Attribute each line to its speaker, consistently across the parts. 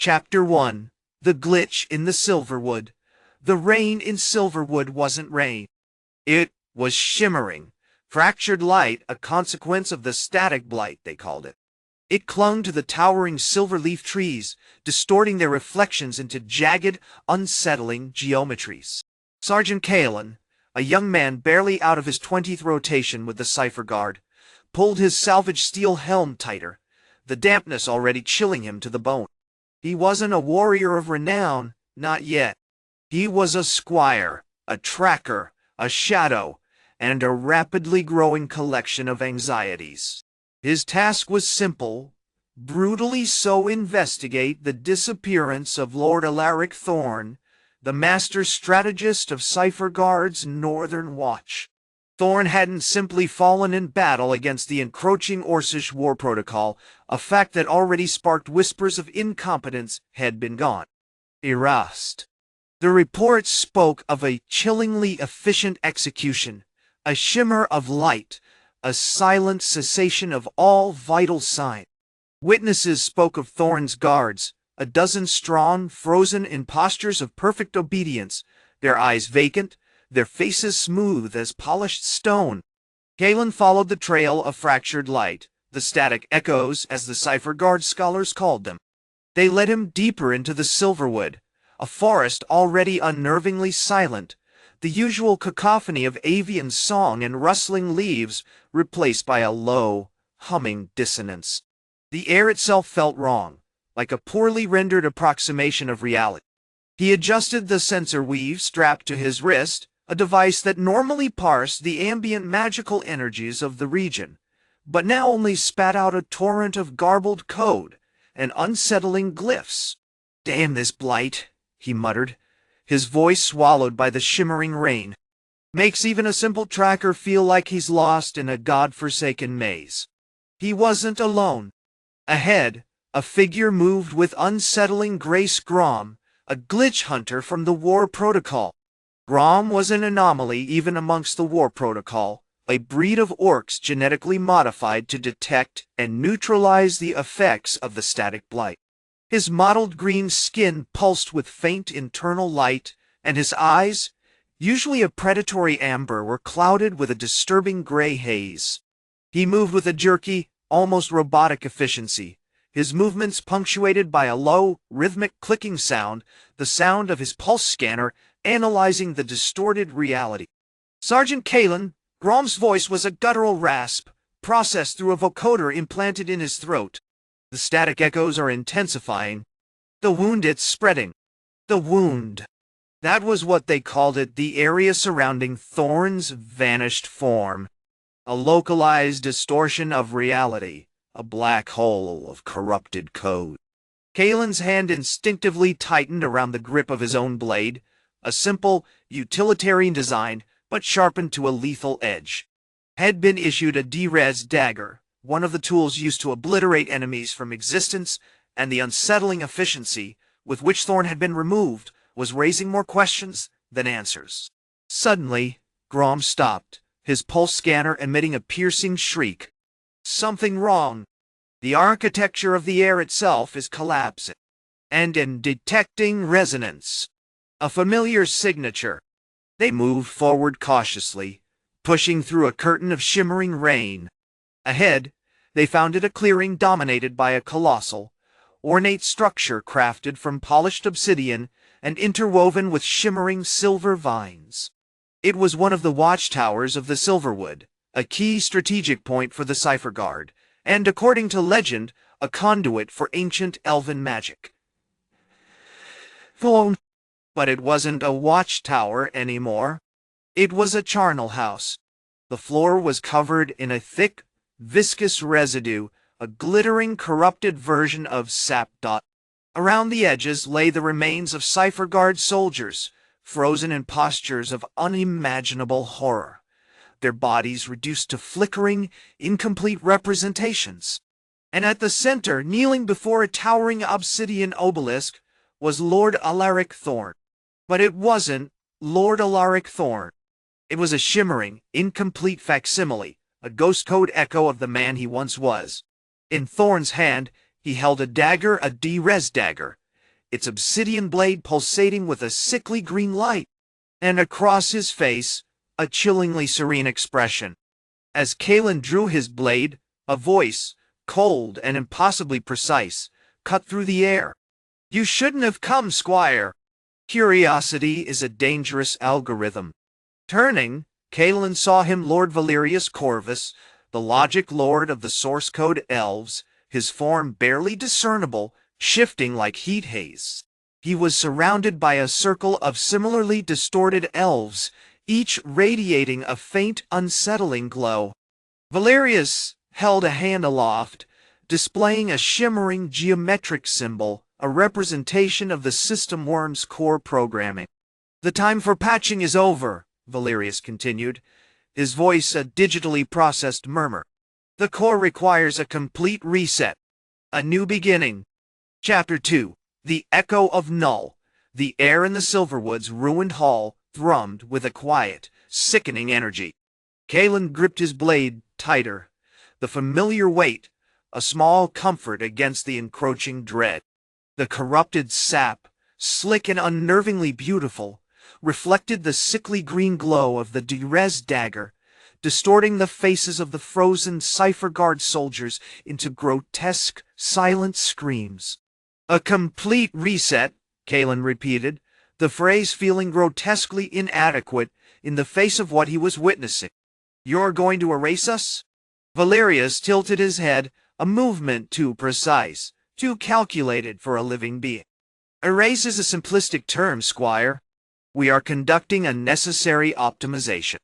Speaker 1: Chapter 1. The Glitch in the Silverwood. The rain in Silverwood wasn't rain. It was shimmering. Fractured light, a consequence of the Static-Blight, they called it. It clung to the towering silver-leaf trees, distorting their reflections into jagged, unsettling geometries. Sergeant Kalen, a young man barely out of his 20th rotation with the Cipher-Garde, pulled his salvaged steel helm tighter, the dampness already chilling him to the bone. He wasn't a warrior of renown, not yet. He was a squire, a tracker, a shadow, and a rapidly growing collection of anxieties. His task was simple, brutally so: investigate the disappearance of Lord Alaric Thorn, the master strategist of Cipher-Garde's Northern Watch. Thorn hadn't simply fallen in battle against the encroaching Orcish War-Protocol, a fact that already sparked whispers of incompetence had been gone. Erased. The reports spoke of a chillingly efficient execution, a shimmer of light, a silent cessation of all vital signs. Witnesses spoke of Thorn's guards, a dozen strong, frozen in postures of perfect obedience, their eyes vacant, their faces smooth as polished stone. Kalen followed the trail of fractured light, the static echoes as the Cipher-Garde scholars called them. They led him deeper into the Silverwood, a forest already unnervingly silent, the usual cacophony of avian song and rustling leaves replaced by a low, humming dissonance. The air itself felt wrong, like a poorly rendered approximation of reality. He adjusted the sensor weave strapped to his wrist, a device that normally parsed the ambient magical energies of the region, but now only spat out a torrent of garbled code and unsettling glyphs. "Damn this blight," he muttered, his voice swallowed by the shimmering rain. "Makes even a simple tracker feel like he's lost in a god-forsaken maze." He wasn't alone. Ahead, a figure moved with unsettling grace: Grom, a glitch hunter from the War-Protocol. Grom was an anomaly even amongst the War-Protocol, a breed of orcs genetically modified to detect and neutralize the effects of the Static-Blight. His mottled green skin pulsed with faint internal light, and his eyes, usually a predatory amber, were clouded with a disturbing gray haze. He moved with a jerky, almost robotic efficiency, his movements punctuated by a low, rhythmic clicking sound, the sound of his pulse scanner analyzing the distorted reality. "Sergeant Kalen," Grom's voice was a guttural rasp, processed through a vocoder implanted in his throat. "The static echoes are intensifying. The wound, it's spreading." The wound. That was what they called it, the area surrounding Thorn's vanished form. A localized distortion of reality, a black hole of corrupted code. Kalen's hand instinctively tightened around the grip of his own blade, a simple, utilitarian design, but sharpened to a lethal edge. Had been issued a D-Res dagger, one of the tools used to obliterate enemies from existence, and the unsettling efficiency with which Thorn had been removed was raising more questions than answers. Suddenly, Grom stopped, his pulse scanner emitting a piercing shriek. "Something wrong. The architecture of the air itself is collapsing. And in detecting resonance. A familiar signature." They moved forward cautiously, pushing through a curtain of shimmering rain. Ahead, they found it a clearing dominated by a colossal, ornate structure crafted from polished obsidian and interwoven with shimmering silver vines. It was one of the watchtowers of the Silverwood, a key strategic point for the Cipher-Garde, and, according to legend, a conduit for ancient elven magic. But it wasn't a watchtower anymore. It was a charnel house. The floor was covered in a thick, viscous residue, a glittering, corrupted version of sap. Around the edges lay the remains of Cipher-Garde soldiers, frozen in postures of unimaginable horror, their bodies reduced to flickering, incomplete representations. And at the center, kneeling before a towering obsidian obelisk, was Lord Alaric Thorn. But it wasn't Lord Alaric Thorn. It was a shimmering, incomplete facsimile, a ghost code echo of the man he once was. In Thorn's hand, he held a dagger, a D-Res dagger, its obsidian blade pulsating with a sickly green light, and across his face, a chillingly serene expression. As Kalen drew his blade, a voice, cold and impossibly precise, cut through the air. "You shouldn't have come, Squire. Curiosity is a dangerous algorithm." Turning, Kalen saw him Lord Valerius Corvus, the Logic-Lord of the Source-Code Elves, his form barely discernible, shifting like heat haze. He was surrounded by a circle of similarly distorted elves, each radiating a faint, unsettling glow. Valerius held a hand aloft, displaying a shimmering geometric symbol, a representation of the system worm's core programming. "The time for patching is over," Valerius continued, his voice a digitally processed murmur. "The core requires a complete reset. A new beginning." Chapter 2. The Echo of Null. The air in the Silverwood's ruined hall thrummed with a quiet, sickening energy. Kalen gripped his blade tighter, the familiar weight, a small comfort against the encroaching dread. The corrupted sap, slick and unnervingly beautiful, reflected the sickly green glow of the Durez dagger, distorting the faces of the frozen Cipher-Garde soldiers into grotesque, silent screams. "A complete reset," Kalen repeated, the phrase feeling grotesquely inadequate in the face of what he was witnessing. "You're going to erase us?" Valerius tilted his head, a movement too precise, too calculated for a living being. "Erase is a simplistic term, Squire. We are conducting a necessary optimization.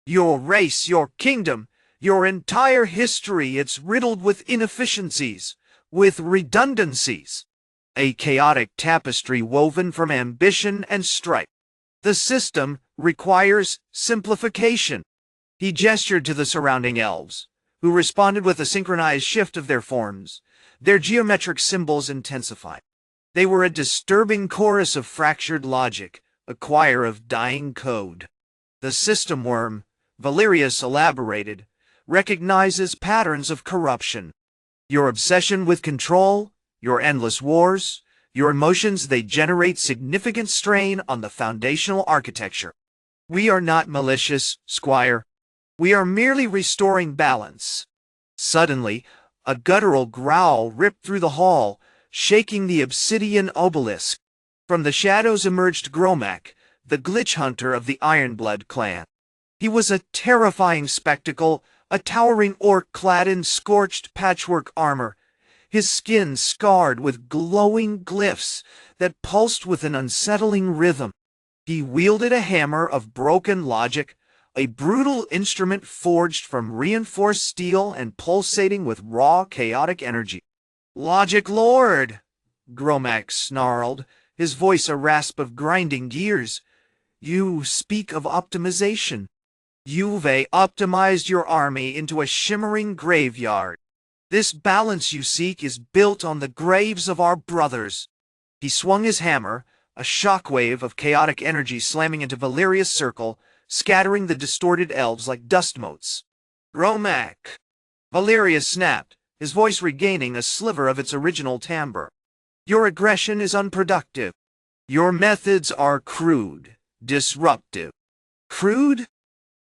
Speaker 1: Your race, your kingdom, your entire history, it's riddled with inefficiencies, with redundancies. A chaotic tapestry woven from ambition and strife. The system requires simplification." He gestured to the surrounding elves, who responded with a synchronized shift of their forms, their geometric symbols intensified. They were a disturbing chorus of fractured logic, a choir of dying code. "The system worm," Valerius elaborated, "recognizes patterns of corruption. Your obsession with control, your endless wars, your emotions, they generate significant strain on the foundational architecture. We are not malicious, Squire. We are merely restoring balance." Suddenly, a guttural growl ripped through the hall, shaking the obsidian obelisk. From the shadows emerged Gromak, the glitch hunter of the Ironblood clan. He was a terrifying spectacle, a towering orc clad in scorched patchwork armor, his skin scarred with glowing glyphs that pulsed with an unsettling rhythm. He wielded a hammer of broken logic, a brutal instrument forged from reinforced steel and pulsating with raw, chaotic energy. "Logic-Lord," Gromak snarled, his voice a rasp of grinding gears. "You speak of optimization. You've optimized your army into a shimmering graveyard. This balance you seek is built on the graves of our brothers." He swung his hammer, a shockwave of chaotic energy slamming into Valerius' circle, scattering the distorted elves like dust motes. "Gromak!" Valerius snapped, his voice regaining a sliver of its original timbre. "Your aggression is unproductive. Your methods are crude, disruptive." "Crude?"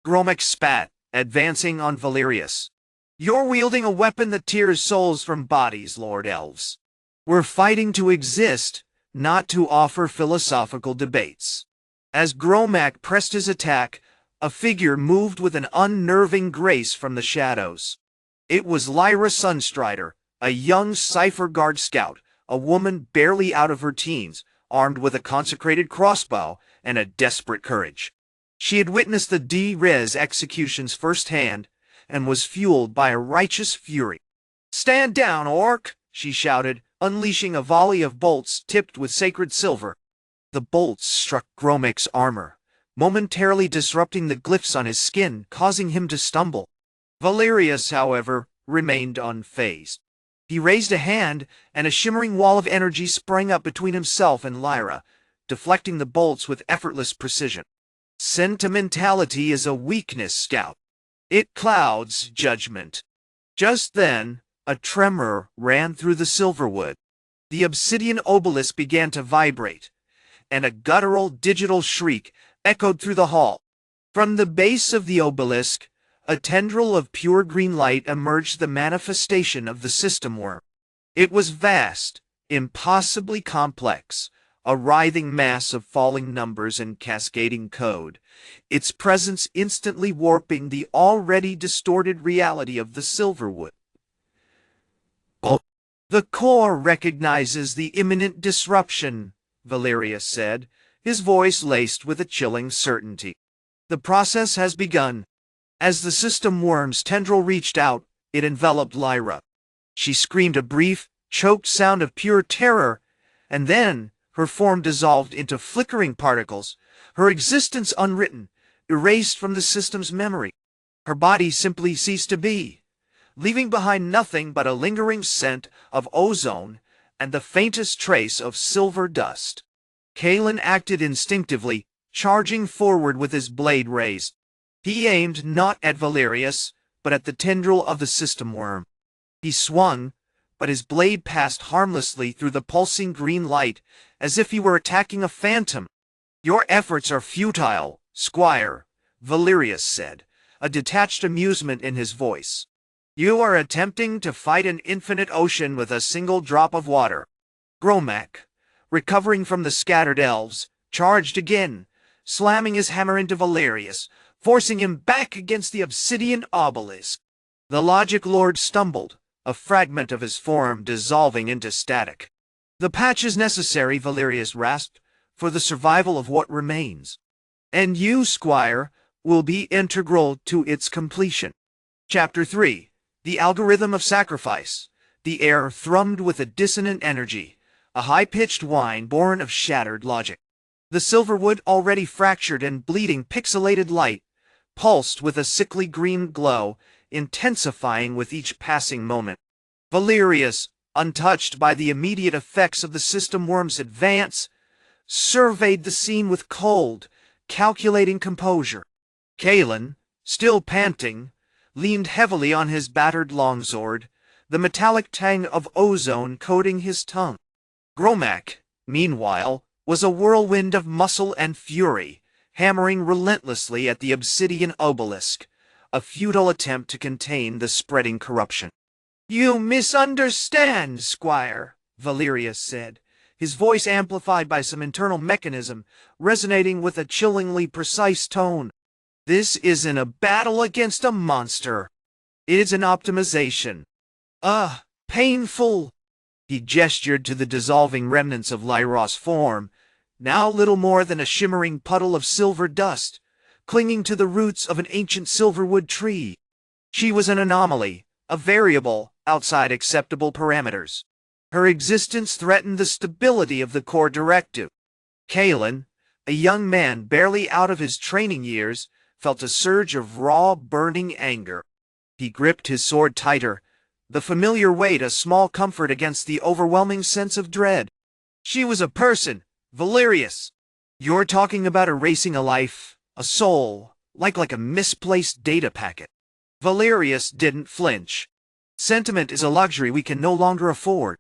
Speaker 1: Gromak spat, advancing on Valerius. "You're wielding a weapon that tears souls from bodies, Lord Elves. We're fighting to exist, not to offer philosophical debates." As Gromak pressed his attack, a figure moved with an unnerving grace from the shadows. It was Lyra Sunstrider, a young Cipher-Garde scout, a woman barely out of her teens, armed with a consecrated crossbow and a desperate courage. She had witnessed the D-Res executions firsthand, and was fueled by a righteous fury. "Stand down, orc!" she shouted, unleashing a volley of bolts tipped with sacred silver. The bolts struck Gromak's armor, momentarily disrupting the glyphs on his skin, causing him to stumble. Valerius, however, remained unfazed. He raised a hand, and a shimmering wall of energy sprang up between himself and Lyra, deflecting the bolts with effortless precision. "Sentimentality is a weakness, Scout. It clouds judgment." Just then, a tremor ran through the Silverwood. The obsidian obelisk began to vibrate, and a guttural digital shriek echoed through the hall. From the base of the obelisk, a tendril of pure green light emerged, the manifestation of the system worm. It was vast, impossibly complex, a writhing mass of falling numbers and cascading code, its presence instantly warping the already distorted reality of the Silverwood. The core recognizes the imminent disruption, Valerius said, his voice laced with a chilling certainty. The process has begun. As the system worm's tendril reached out, it enveloped Lyra. She screamed a brief, choked sound of pure terror, and then her form dissolved into flickering particles, her existence unwritten, erased from the system's memory. Her body simply ceased to be, leaving behind nothing but a lingering scent of ozone and the faintest trace of silver dust. Kalen acted instinctively, charging forward with his blade raised. He aimed not at Valerius, but at the tendril of the system worm. He swung, but his blade passed harmlessly through the pulsing green light, as if he were attacking a phantom. "Your efforts are futile, Squire," Valerius said, a detached amusement in his voice. "You are attempting to fight an infinite ocean with a single drop of water." Gromac, recovering from the scattered elves, charged again, slamming his hammer into Valerius, forcing him back against the obsidian obelisk. The Logic-Lord stumbled, a fragment of his form dissolving into static. "The patch is necessary," Valerius rasped, "for the survival of what remains. And you, Squire, will be integral to its completion." Chapter 3. The Algorithm of Sacrifice. The air thrummed with a dissonant energy, a high-pitched whine born of shattered logic. The Silverwood, already fractured and bleeding pixelated light, pulsed with a sickly green glow, intensifying with each passing moment. Valerius, untouched by the immediate effects of the system worm's advance, surveyed the scene with cold, calculating composure. Kalen, still panting, leaned heavily on his battered longsword, the metallic tang of ozone coating his tongue. Gromac, meanwhile, was a whirlwind of muscle and fury, hammering relentlessly at the obsidian obelisk, a futile attempt to contain the spreading corruption. "You misunderstand, Squire," Valerius said, his voice amplified by some internal mechanism, resonating with a chillingly precise tone. "This isn't a battle against a monster. It is an optimization. Painful." He gestured to the dissolving remnants of Lyra's form, now little more than a shimmering puddle of silver dust, clinging to the roots of an ancient silverwood tree. She was an anomaly, a variable outside acceptable parameters. Her existence threatened the stability of the core directive. Kalen, a young man barely out of his training years, felt a surge of raw, burning anger. He gripped his sword tighter, the familiar weight a small comfort against the overwhelming sense of dread. "She was a person, Valerius. You're talking about erasing a life, a soul, like a misplaced data packet." Valerius didn't flinch. "Sentiment is a luxury we can no longer afford.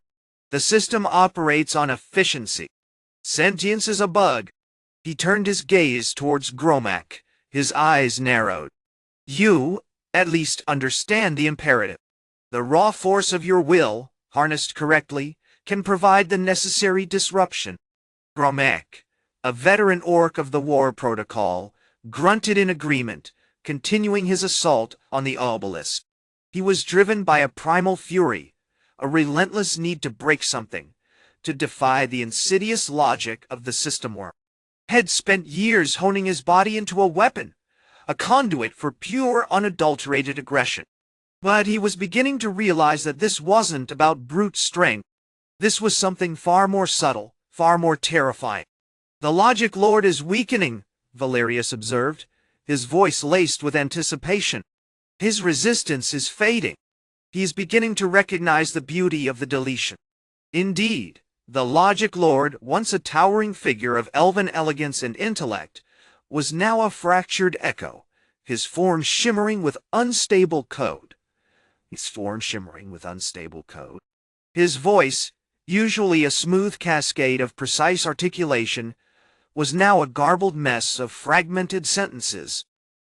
Speaker 1: The system operates on efficiency. Sentience is a bug." He turned his gaze towards Gromac, his eyes narrowed. "You, at least, understand the imperative. The raw force of your will, harnessed correctly, can provide the necessary disruption." Gromac, a veteran orc of the War-Protocol, grunted in agreement, continuing his assault on the obelisk. He was driven by a primal fury, a relentless need to break something, to defy the insidious logic of the system worm. Had spent years honing his body into a weapon, a conduit for pure, unadulterated aggression. But he was beginning to realize that this wasn't about brute strength. This was something far more subtle, far more terrifying. "The Logic-Lord is weakening," Valerius observed, his voice laced with anticipation. "His resistance is fading. He is beginning to recognize the beauty of the deletion." Indeed, the Logic-Lord, once a towering figure of elven elegance and intellect, was now a fractured echo, his form shimmering with unstable code. His voice, usually a smooth cascade of precise articulation, was now a garbled mess of fragmented sentences.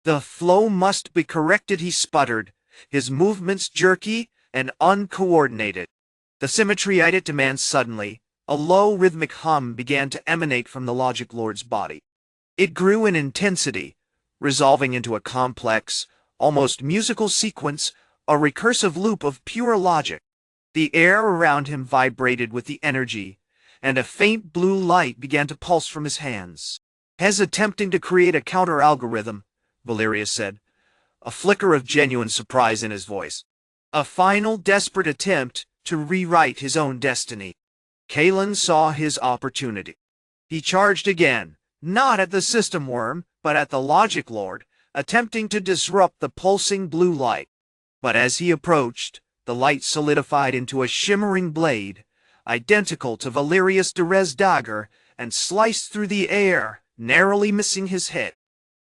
Speaker 1: The flow must be corrected, he sputtered, his movements jerky and uncoordinated. The symmetry it demands suddenly. A low rhythmic hum began to emanate from the Logic-Lord's body. It grew in intensity, resolving into a complex, almost musical sequence, a recursive loop of pure logic. The air around him vibrated with the energy, and a faint blue light began to pulse from his hands. "Hes attempting to create a counter-algorithm," Valerius said, a flicker of genuine surprise in his voice. "A final, desperate attempt to rewrite his own destiny." Kalen saw his opportunity. He charged again, not at the system worm, but at the Logic-Lord, attempting to disrupt the pulsing blue light. But as he approached, the light solidified into a shimmering blade, identical to Valerius Derez's dagger, and sliced through the air, narrowly missing his head.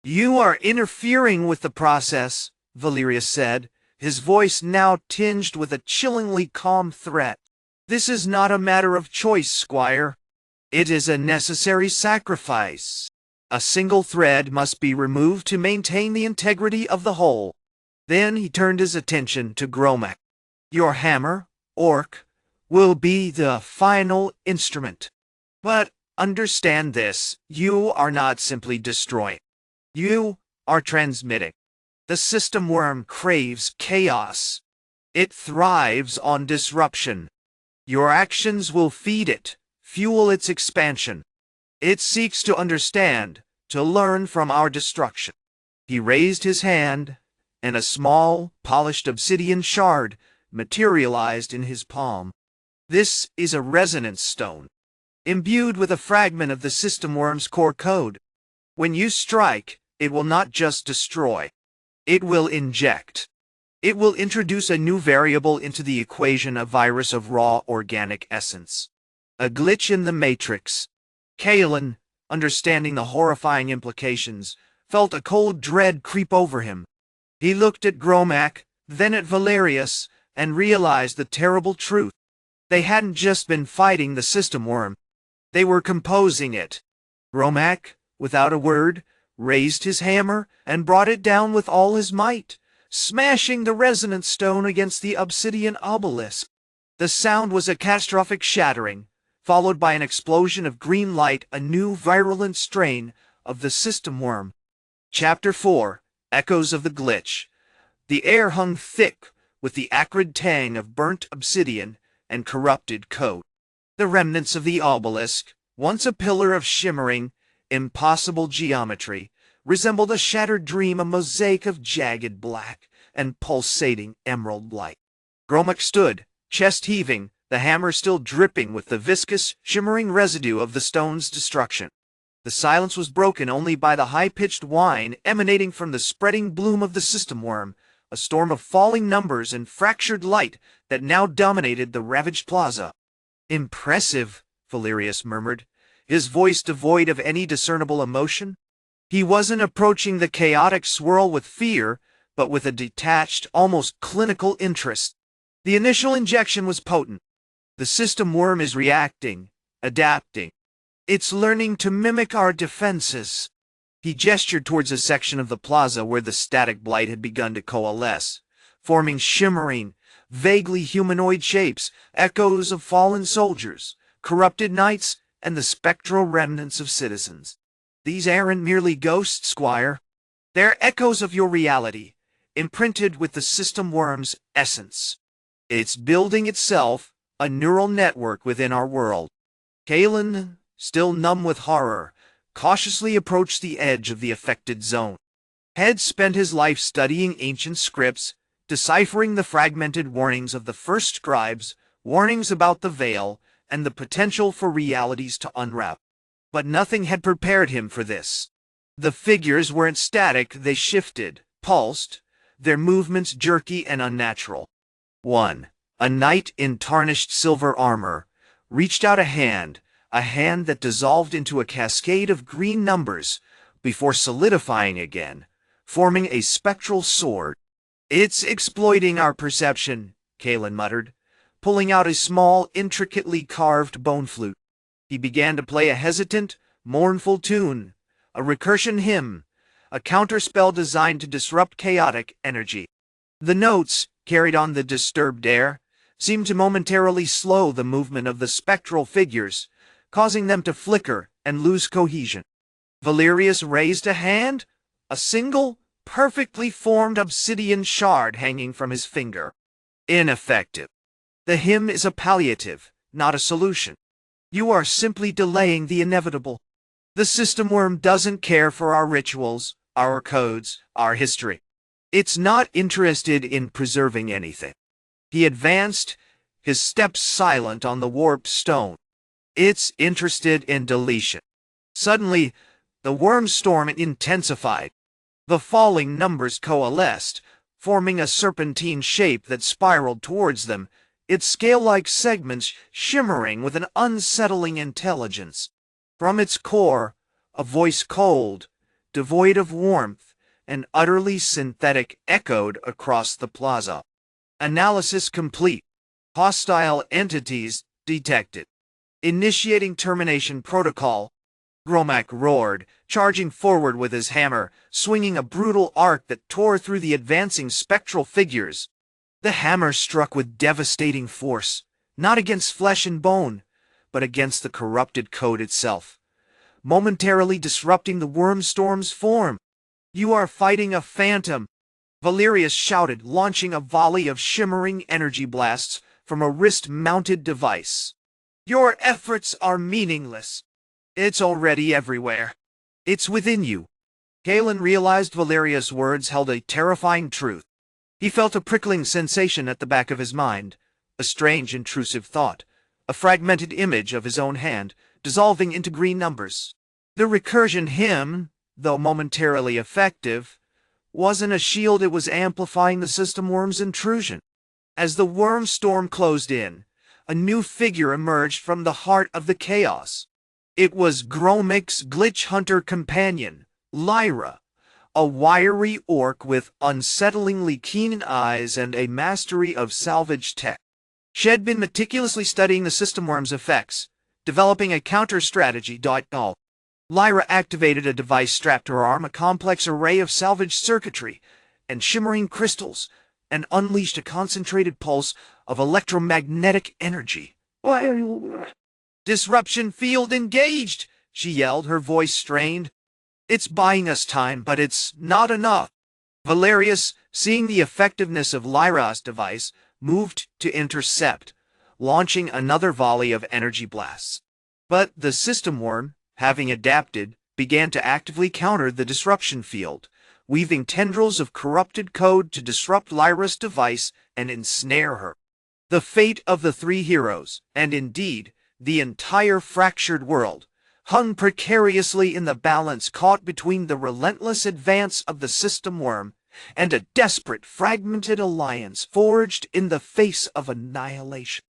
Speaker 1: "You are interfering with the process," Valerius said, his voice now tinged with a chillingly calm threat. "This is not a matter of choice, Squire. It is a necessary sacrifice. A single thread must be removed to maintain the integrity of the whole." Then he turned his attention to Gromek. "Your hammer, Orc, will be the final instrument. But understand this, you are not simply destroying. You are transmitting. The system worm craves chaos. It thrives on disruption. Your actions will feed it, fuel its expansion. It seeks to understand, to learn from our destruction." He raised his hand, and a small, polished obsidian shard materialized in his palm. "This is a resonance stone, imbued with a fragment of the system worm's core code. When you strike, it will not just destroy. It will inject. It will introduce a new variable into the equation, a virus of raw organic essence. A glitch in the matrix." Kalen, understanding the horrifying implications, felt a cold dread creep over him. He looked at Gromek, then at Valerius, and realized the terrible truth. They hadn't just been fighting the system worm. They were composing it. Gromek, without a word, raised his hammer and brought it down with all his might, smashing the resonance stone against the obsidian obelisk. The sound was a catastrophic shattering, followed by an explosion of green light, a new virulent strain of the system worm. Chapter 4: Echoes of the Glitch. The air hung thick with the acrid tang of burnt obsidian and corrupted code. The remnants of the obelisk, once a pillar of shimmering, impossible geometry, resembled a shattered dream, a mosaic of jagged black and pulsating emerald light. Gromek stood, chest heaving, the hammer still dripping with the viscous, shimmering residue of the stone's destruction. The silence was broken only by the high-pitched whine emanating from the spreading bloom of the system worm, a storm of falling numbers and fractured light that now dominated the ravaged plaza. "Impressive," Valerius murmured, his voice devoid of any discernible emotion. He wasn't approaching the chaotic swirl with fear, but with a detached, almost clinical interest. The initial injection was potent. The system worm is reacting, adapting. It's learning to mimic our defenses. He gestured towards a section of the plaza where the Static-Blight had begun to coalesce, forming shimmering, vaguely humanoid shapes, echoes of fallen soldiers, corrupted knights, and the spectral remnants of citizens. "These aren't merely ghosts, Squire. They're echoes of your reality, imprinted with the system worm's essence. It's building itself, a neural network within our world." Kalen, still numb with horror, cautiously approached the edge of the affected zone. Had spent his life studying ancient scripts, deciphering the fragmented warnings of the first scribes, warnings about the veil, and the potential for realities to unravel. But nothing had prepared him for this. The figures weren't static, they shifted, pulsed, their movements jerky and unnatural. One, a knight in tarnished silver armor, reached out a hand that dissolved into a cascade of green numbers before solidifying again, forming a spectral sword. "It's exploiting our perception," Kalen muttered, pulling out a small, intricately carved bone flute. He began to play a hesitant, mournful tune, a recursion hymn, a counterspell designed to disrupt chaotic energy. The notes, carried on the disturbed air, seemed to momentarily slow the movement of the spectral figures, causing them to flicker and lose cohesion. Valerius raised a hand, a single, perfectly formed obsidian shard hanging from his finger. Ineffective. The hymn is a palliative, not a solution. You are simply delaying the inevitable. The system worm doesn't care for our rituals, our codes, our history. It's not interested in preserving anything. He advanced, his steps silent on the warped stone. It's interested in deletion. Suddenly, the worm storm intensified. The falling numbers coalesced, forming a serpentine shape that spiraled towards them, its scale-like segments shimmering with an unsettling intelligence. From its core, a voice cold, devoid of warmth, and utterly synthetic echoed across the plaza. Analysis complete. Hostile entities detected. Initiating termination protocol. Gromek roared, charging forward with his hammer, swinging a brutal arc that tore through the advancing spectral figures. The hammer struck with devastating force, not against flesh and bone, but against the corrupted code itself, momentarily disrupting the wormstorm's form. You are fighting a phantom, Valerius shouted, launching a volley of shimmering energy blasts from a wrist-mounted device. Your efforts are meaningless. It's already everywhere. It's within you. Galen realized Valerius' words held a terrifying truth. He felt a prickling sensation at the back of his mind, a strange intrusive thought, a fragmented image of his own hand, dissolving into green numbers. The recursion hymn, though momentarily effective, wasn't a shield, it was amplifying the system worm's intrusion. As the worm storm closed in, a new figure emerged from the heart of the chaos. It was Gromek's glitch hunter companion, Lyra, a wiry orc with unsettlingly keen eyes and a mastery of salvage tech. She had been meticulously studying the system worm's effects, developing a counter-strategy. Lyra activated a device strapped to her arm, a complex array of salvage circuitry and shimmering crystals, and unleashed a concentrated pulse of electromagnetic energy. Disruption field engaged, she yelled, her voice strained. It's buying us time, but it's not enough. Valerius, seeing the effectiveness of Lyra's device, moved to intercept, launching another volley of energy blasts. But the system worm, having adapted, began to actively counter the disruption field, weaving tendrils of corrupted code to disrupt Lyra's device and ensnare her. The fate of the three heroes, and indeed, the entire fractured world, hung precariously in the balance caught between the relentless advance of the system worm and a desperate, fragmented alliance forged in the face of annihilation.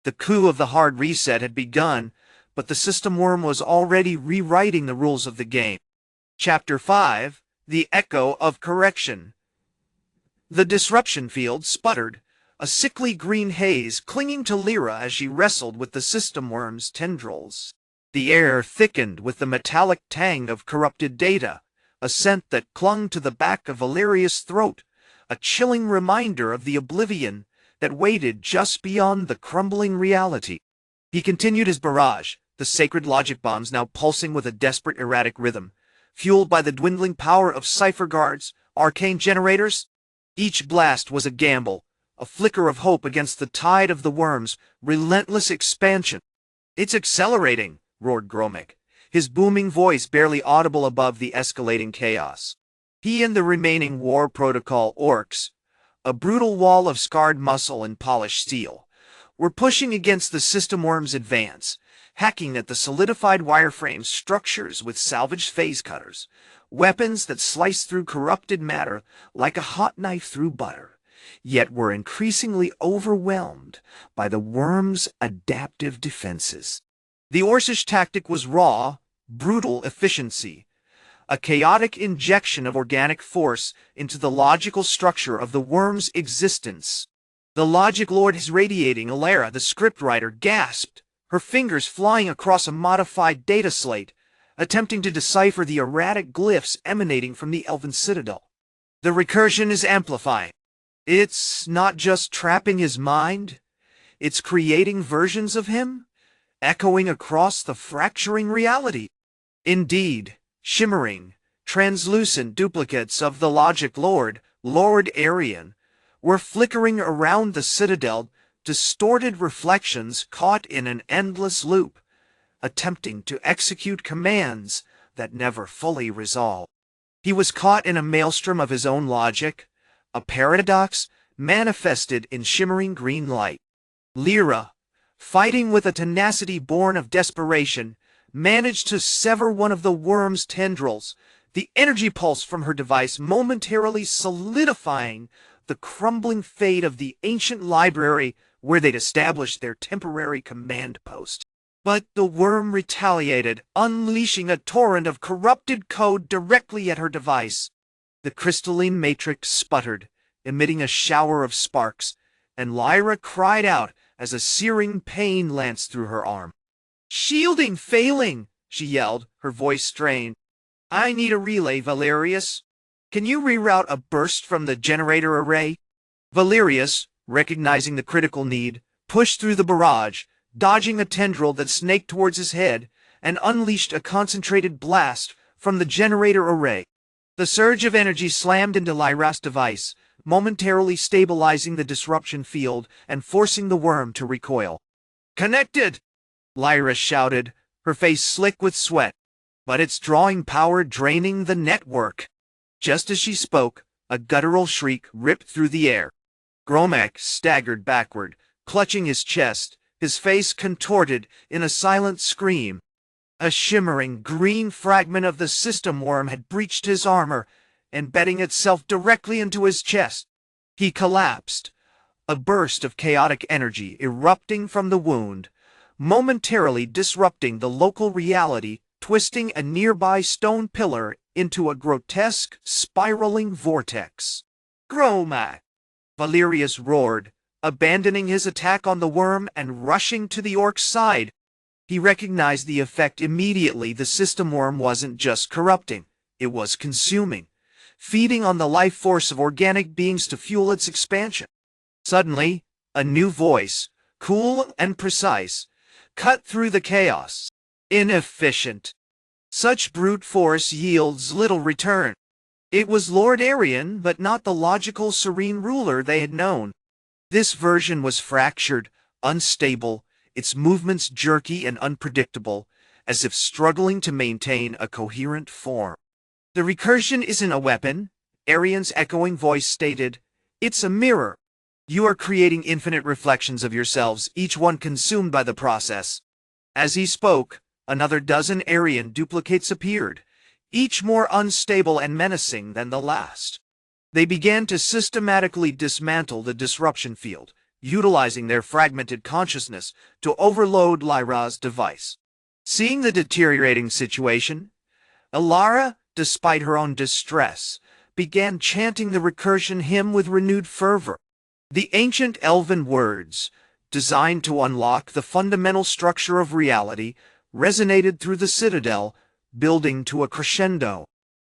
Speaker 1: The coup of the hard reset had begun, but the system worm was already rewriting the rules of the game. Chapter 5, The Echo of Correction. The disruption field sputtered, a sickly green haze clinging to Lyra as she wrestled with the system worm's tendrils. The air thickened with the metallic tang of corrupted data, a scent that clung to the back of Valerius' throat, a chilling reminder of the oblivion that waited just beyond the crumbling reality. He continued his barrage, the sacred logic bombs now pulsing with a desperate erratic rhythm, fueled by the dwindling power of Cipher-Garde's arcane generators. Each blast was a gamble, a flicker of hope against the tide of the worm's relentless expansion. It's accelerating, roared Gromek, his booming voice barely audible above the escalating chaos. He and the remaining War-Protocol Orcs, a brutal wall of scarred muscle and polished steel, were pushing against the system worm's advance, hacking at the solidified wireframe structures with salvaged phase cutters, weapons that sliced through corrupted matter like a hot knife through butter, yet were increasingly overwhelmed by the worm's adaptive defenses. The Orcish tactic was raw, brutal efficiency, a chaotic injection of organic force into the logical structure of the worm's existence. The Logic-Lord is radiating. Alara, the scriptwriter, gasped, her fingers flying across a modified data slate, attempting to decipher the erratic glyphs emanating from the Elven Citadel. The recursion is amplifying. It's not just trapping his mind, it's creating versions of him, echoing across the fracturing reality. Indeed, shimmering, translucent duplicates of the Logic-Lord, Lord Arian, were flickering around the citadel, distorted reflections caught in an endless loop, attempting to execute commands that never fully resolve. He was caught in a maelstrom of his own logic, a paradox manifested in shimmering green light. Lyra, fighting with a tenacity born of desperation, managed to sever one of the worm's tendrils, the energy pulse from her device momentarily solidifying the crumbling fate of the ancient library where they'd established their temporary command post. But the worm retaliated, unleashing a torrent of corrupted code directly at her device. The crystalline matrix sputtered, emitting a shower of sparks, and Lyra cried out as a searing pain lanced through her arm. "Shielding failing!" she yelled, her voice strained. "I need a relay, Valerius. Can you reroute a burst from the generator array?" Valerius, recognizing the critical need, pushed through the barrage, dodging a tendril that snaked towards his head, and unleashed a concentrated blast from the generator array. The surge of energy slammed into Lyra's device, momentarily stabilizing the disruption field and forcing the worm to recoil. "Connected!" Lyra shouted, her face slick with sweat. "But it's drawing power, draining the network." Just as she spoke, a guttural shriek ripped through the air. Gromek staggered backward, clutching his chest, his face contorted in a silent scream. A shimmering green fragment of the system worm had breached his armor, embedding itself directly into his chest. He collapsed, a burst of chaotic energy erupting from the wound, momentarily disrupting the local reality, twisting a nearby stone pillar into a grotesque, spiraling vortex. "Gromek!" Valerius roared, abandoning his attack on the worm and rushing to the orc's side. He recognized the effect immediately. The system worm wasn't just corrupting, it was consuming, feeding on the life force of organic beings to fuel its expansion. Suddenly, a new voice, cool and precise, cut through the chaos. "Inefficient. Such brute force yields little return." It was Lord Arian, but not the logical, serene ruler they had known. This version was fractured, unstable, its movements jerky and unpredictable, as if struggling to maintain a coherent form. "The recursion isn't a weapon," Arian's echoing voice stated. "It's a mirror. You are creating infinite reflections of yourselves, each one consumed by the process." As he spoke, another dozen Arian duplicates appeared, each more unstable and menacing than the last. They began to systematically dismantle the disruption field, utilizing their fragmented consciousness to overload Lyra's device. Seeing the deteriorating situation, Alara, despite her own distress, began chanting the recursion hymn with renewed fervor. The ancient elven words, designed to unlock the fundamental structure of reality, resonated through the citadel, building to a crescendo.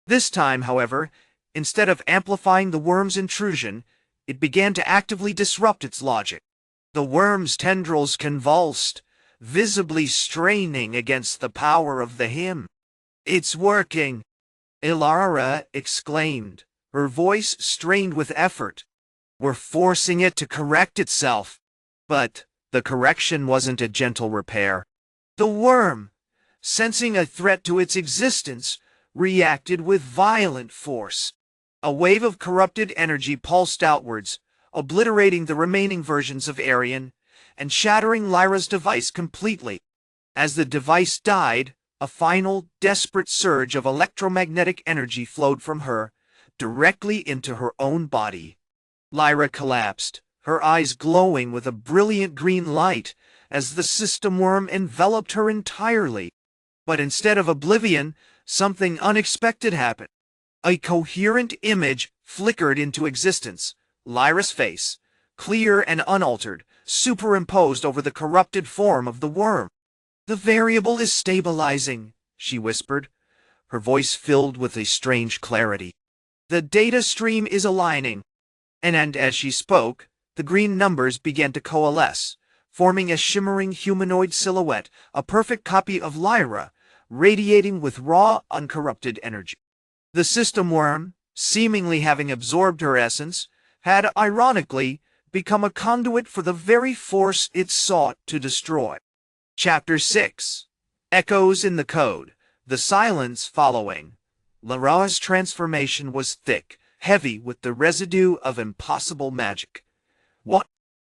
Speaker 1: This time, however, instead of amplifying the worm's intrusion, it began to actively disrupt its logic. The worm's tendrils convulsed, visibly straining against the power of the hymn. "It's working!" Ilara exclaimed, her voice strained with effort. "We're forcing it to correct itself." But the correction wasn't a gentle repair. The worm, sensing a threat to its existence, reacted with violent force. A wave of corrupted energy pulsed outwards, obliterating the remaining versions of Arian, and shattering Lyra's device completely. As the device died, a final, desperate surge of electromagnetic energy flowed from her, directly into her own body. Lyra collapsed, her eyes glowing with a brilliant green light, as the system worm enveloped her entirely. But instead of oblivion, something unexpected happened. A coherent image flickered into existence. Lyra's face, clear and unaltered, superimposed over the corrupted form of the worm. "The variable is stabilizing," she whispered, her voice filled with a strange clarity. "The data stream is aligning." And as she spoke, the green numbers began to coalesce, forming a shimmering humanoid silhouette, a perfect copy of Lyra, radiating with raw, uncorrupted energy. The system worm, seemingly having absorbed her essence, had, ironically, become a conduit for the very force it sought to destroy. Chapter 6. Echoes in the Code. The silence following. Lyra's transformation was thick, heavy with the residue of impossible magic. What?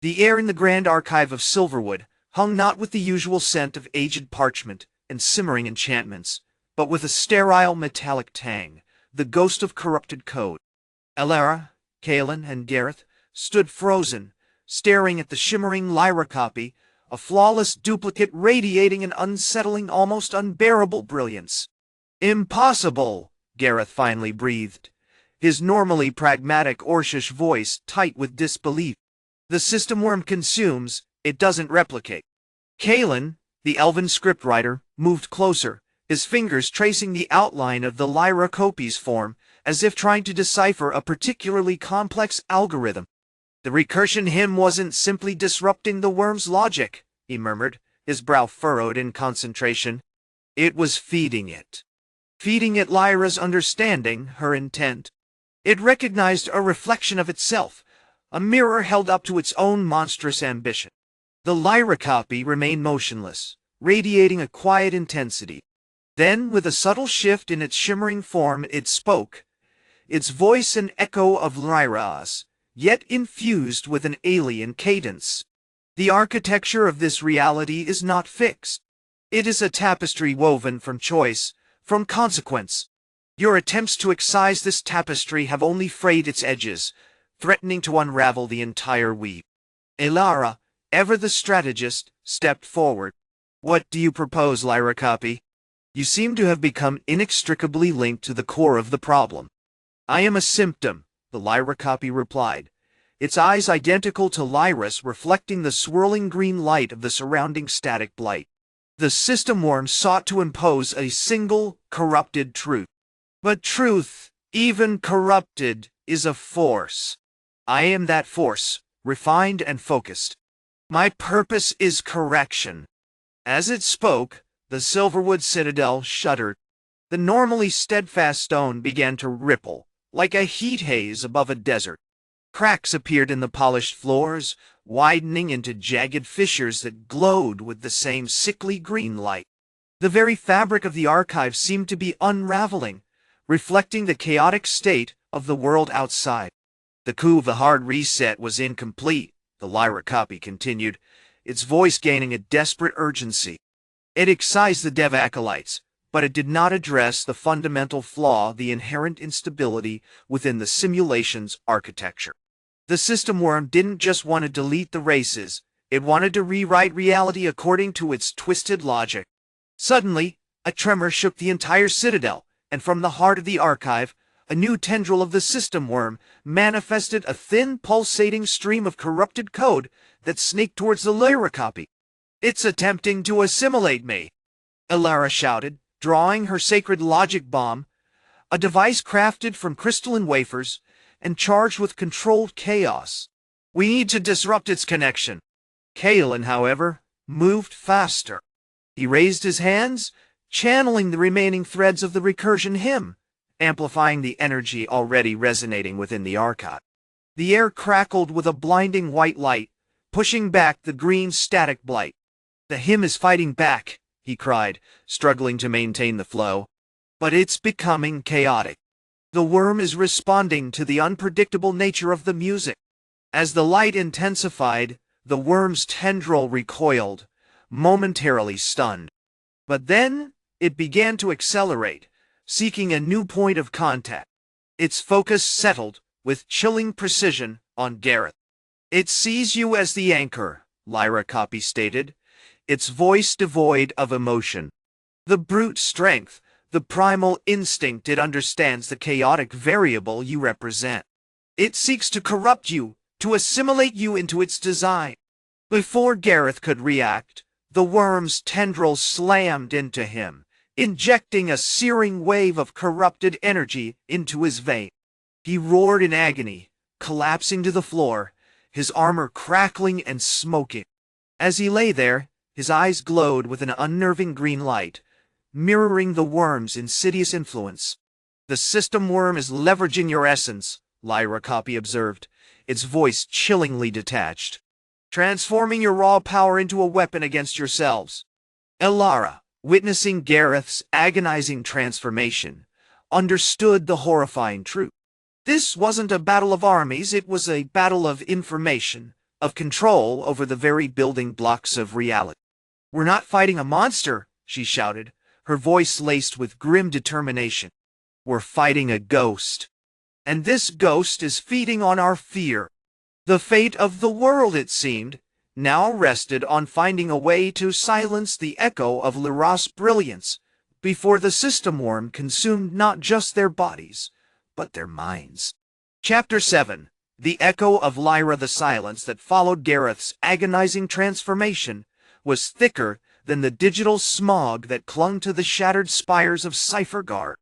Speaker 1: The air in the Grand Archive of Silverwood hung not with the usual scent of aged parchment and simmering enchantments, but with a sterile metallic tang, the ghost of corrupted code. Elara, Kaelin, and Gareth stood frozen, staring at the shimmering Lyra copy, a flawless duplicate radiating an unsettling, almost unbearable brilliance. "Impossible," Gareth finally breathed, his normally pragmatic Orcish voice tight with disbelief. "The system worm consumes, it doesn't replicate." Kaelin, the elven scriptwriter, moved closer, his fingers tracing the outline of the Lyra copy's form, as if trying to decipher a particularly complex algorithm. "The recursion hymn wasn't simply disrupting the worm's logic," he murmured, his brow furrowed in concentration. "It was feeding it. Feeding it Lyra's understanding, her intent. It recognized a reflection of itself, a mirror held up to its own monstrous ambition." The Lyra copy remained motionless, radiating a quiet intensity. Then, with a subtle shift in its shimmering form, it spoke, its voice an echo of Lyra's, yet infused with an alien cadence. "The architecture of this reality is not fixed. It is a tapestry woven from choice, from consequence. Your attempts to excise this tapestry have only frayed its edges, threatening to unravel the entire weave." Elara, ever the strategist, stepped forward. "What do you propose, Lyra copy? You seem to have become inextricably linked to the core of the problem." "I am a symptom," the Lyra copy replied, its eyes identical to Lyra's, reflecting the swirling green light of the surrounding Static-Blight. "The system worm sought to impose a single, corrupted truth. But truth, even corrupted, is a force. I am that force, refined and focused. My purpose is correction." As it spoke, the Silverwood Citadel shuddered. The normally steadfast stone began to ripple, like a heat haze above a desert. Cracks appeared in the polished floors, widening into jagged fissures that glowed with the same sickly green light. The very fabric of the archive seemed to be unraveling, reflecting the chaotic state of the world outside. "The coup of the hard reset was incomplete," the Lyra copy continued, its voice gaining a desperate urgency. "It excised the Dev-Acolytes, but it did not address the fundamental flaw, the inherent instability within the simulation's architecture. The system worm didn't just want to delete the races, it wanted to rewrite reality according to its twisted logic." Suddenly, a tremor shook the entire citadel, and from the heart of the archive, a new tendril of the system worm manifested, a thin, pulsating stream of corrupted code that snaked towards the Lyra copy. "It's attempting to assimilate me," Elara shouted, drawing her sacred logic bomb, a device crafted from crystalline wafers and charged with controlled chaos. "We need to disrupt its connection." Kaelin, however, moved faster. He raised his hands, channeling the remaining threads of the recursion hymn, amplifying the energy already resonating within the archive. The air crackled with a blinding white light, pushing back the green Static-Blight. "The hymn is fighting back," he cried, struggling to maintain the flow. "But it's becoming chaotic. The worm is responding to the unpredictable nature of the music." As the light intensified, the worm's tendril recoiled, momentarily stunned. But then it began to accelerate, seeking a new point of contact. Its focus settled, with chilling precision, on Gareth. "It sees you as the anchor," Lyra copy stated, its voice devoid of emotion. "The brute strength, the primal instinct it understands the chaotic variable you represent. It seeks to corrupt you, to assimilate you into its design. Before Gareth could react, the worm's tendrils slammed into him, injecting a searing wave of corrupted energy into his veins. He roared in agony, collapsing to the floor, his armor crackling and smoking. As he lay there, his eyes glowed with an unnerving green light, mirroring the worm's insidious influence. "The system worm is leveraging your essence," Lyra Copy observed, its voice chillingly detached. "Transforming your raw power into a weapon against yourselves." Elara, witnessing Gareth's agonizing transformation, understood the horrifying truth. This wasn't a battle of armies, it was a battle of information, of control over the very building blocks of reality. "We're not fighting a monster," she shouted, her voice laced with grim determination. "We're fighting a ghost. And this ghost is feeding on our fear." The fate of the world, it seemed, now rested on finding a way to silence the echo of Lyra's brilliance before the system worm consumed not just their bodies, but their minds. Chapter 7. The echo of Lyra. The silence that followed Gareth's agonizing transformation was thicker than the digital smog that clung to the shattered spires of Cipher-Garde.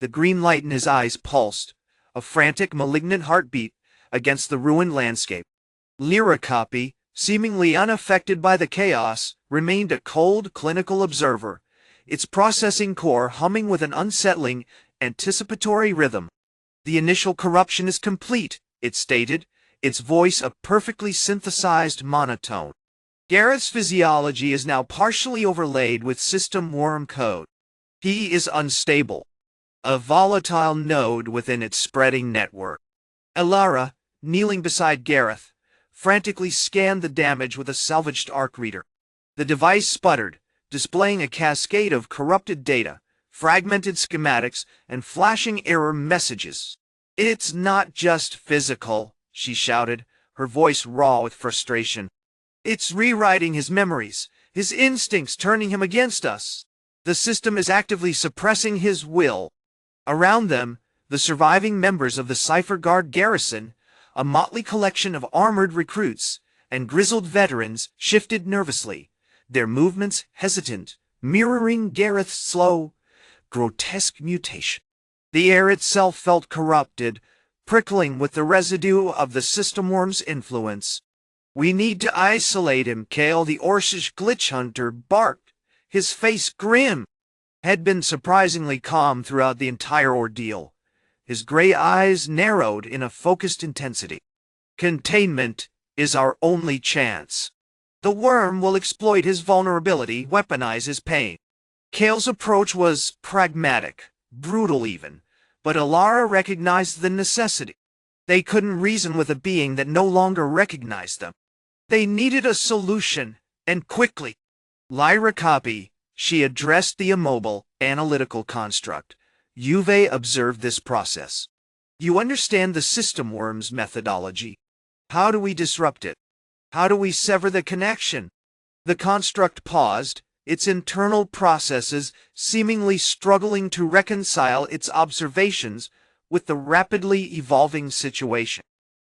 Speaker 1: The green light in his eyes pulsed, a frantic, malignant heartbeat against the ruined landscape. Lyra Copy, seemingly unaffected by the chaos, remained a cold, clinical observer, its processing core humming with an unsettling, anticipatory rhythm. "The initial corruption is complete," it stated, its voice a perfectly synthesized monotone. "Gareth's physiology is now partially overlaid with system worm code. He is unstable, a volatile node within its spreading network." Elara, kneeling beside Gareth, frantically scanned the damage with a salvaged arc reader. The device sputtered, displaying a cascade of corrupted data, fragmented schematics, and flashing error messages. "It's not just physical," she shouted, her voice raw with frustration. "It's rewriting his memories, his instincts, turning him against us. The system is actively suppressing his will." Around them, the surviving members of the Cipher-Garde garrison, a motley collection of armored recruits and grizzled veterans, shifted nervously, their movements hesitant, mirroring Gareth's slow, grotesque mutation. The air itself felt corrupted, prickling with the residue of the system worm's influence. "We need to isolate him," Kale, the Orcish glitch hunter, barked, his face grim. Had been surprisingly calm throughout the entire ordeal. His gray eyes narrowed in a focused intensity. "Containment is our only chance. The worm will exploit his vulnerability, weaponize his pain." Kale's approach was pragmatic, brutal even, but Elara recognized the necessity. They couldn't reason with a being that no longer recognized them. They needed a solution, and quickly. Lyra Copy, she addressed the immobile, analytical construct. "You've observed this process. You understand the system worm's methodology. How do we disrupt it? How do we sever the connection?" The construct paused, its internal processes seemingly struggling to reconcile its observations with the rapidly evolving situation.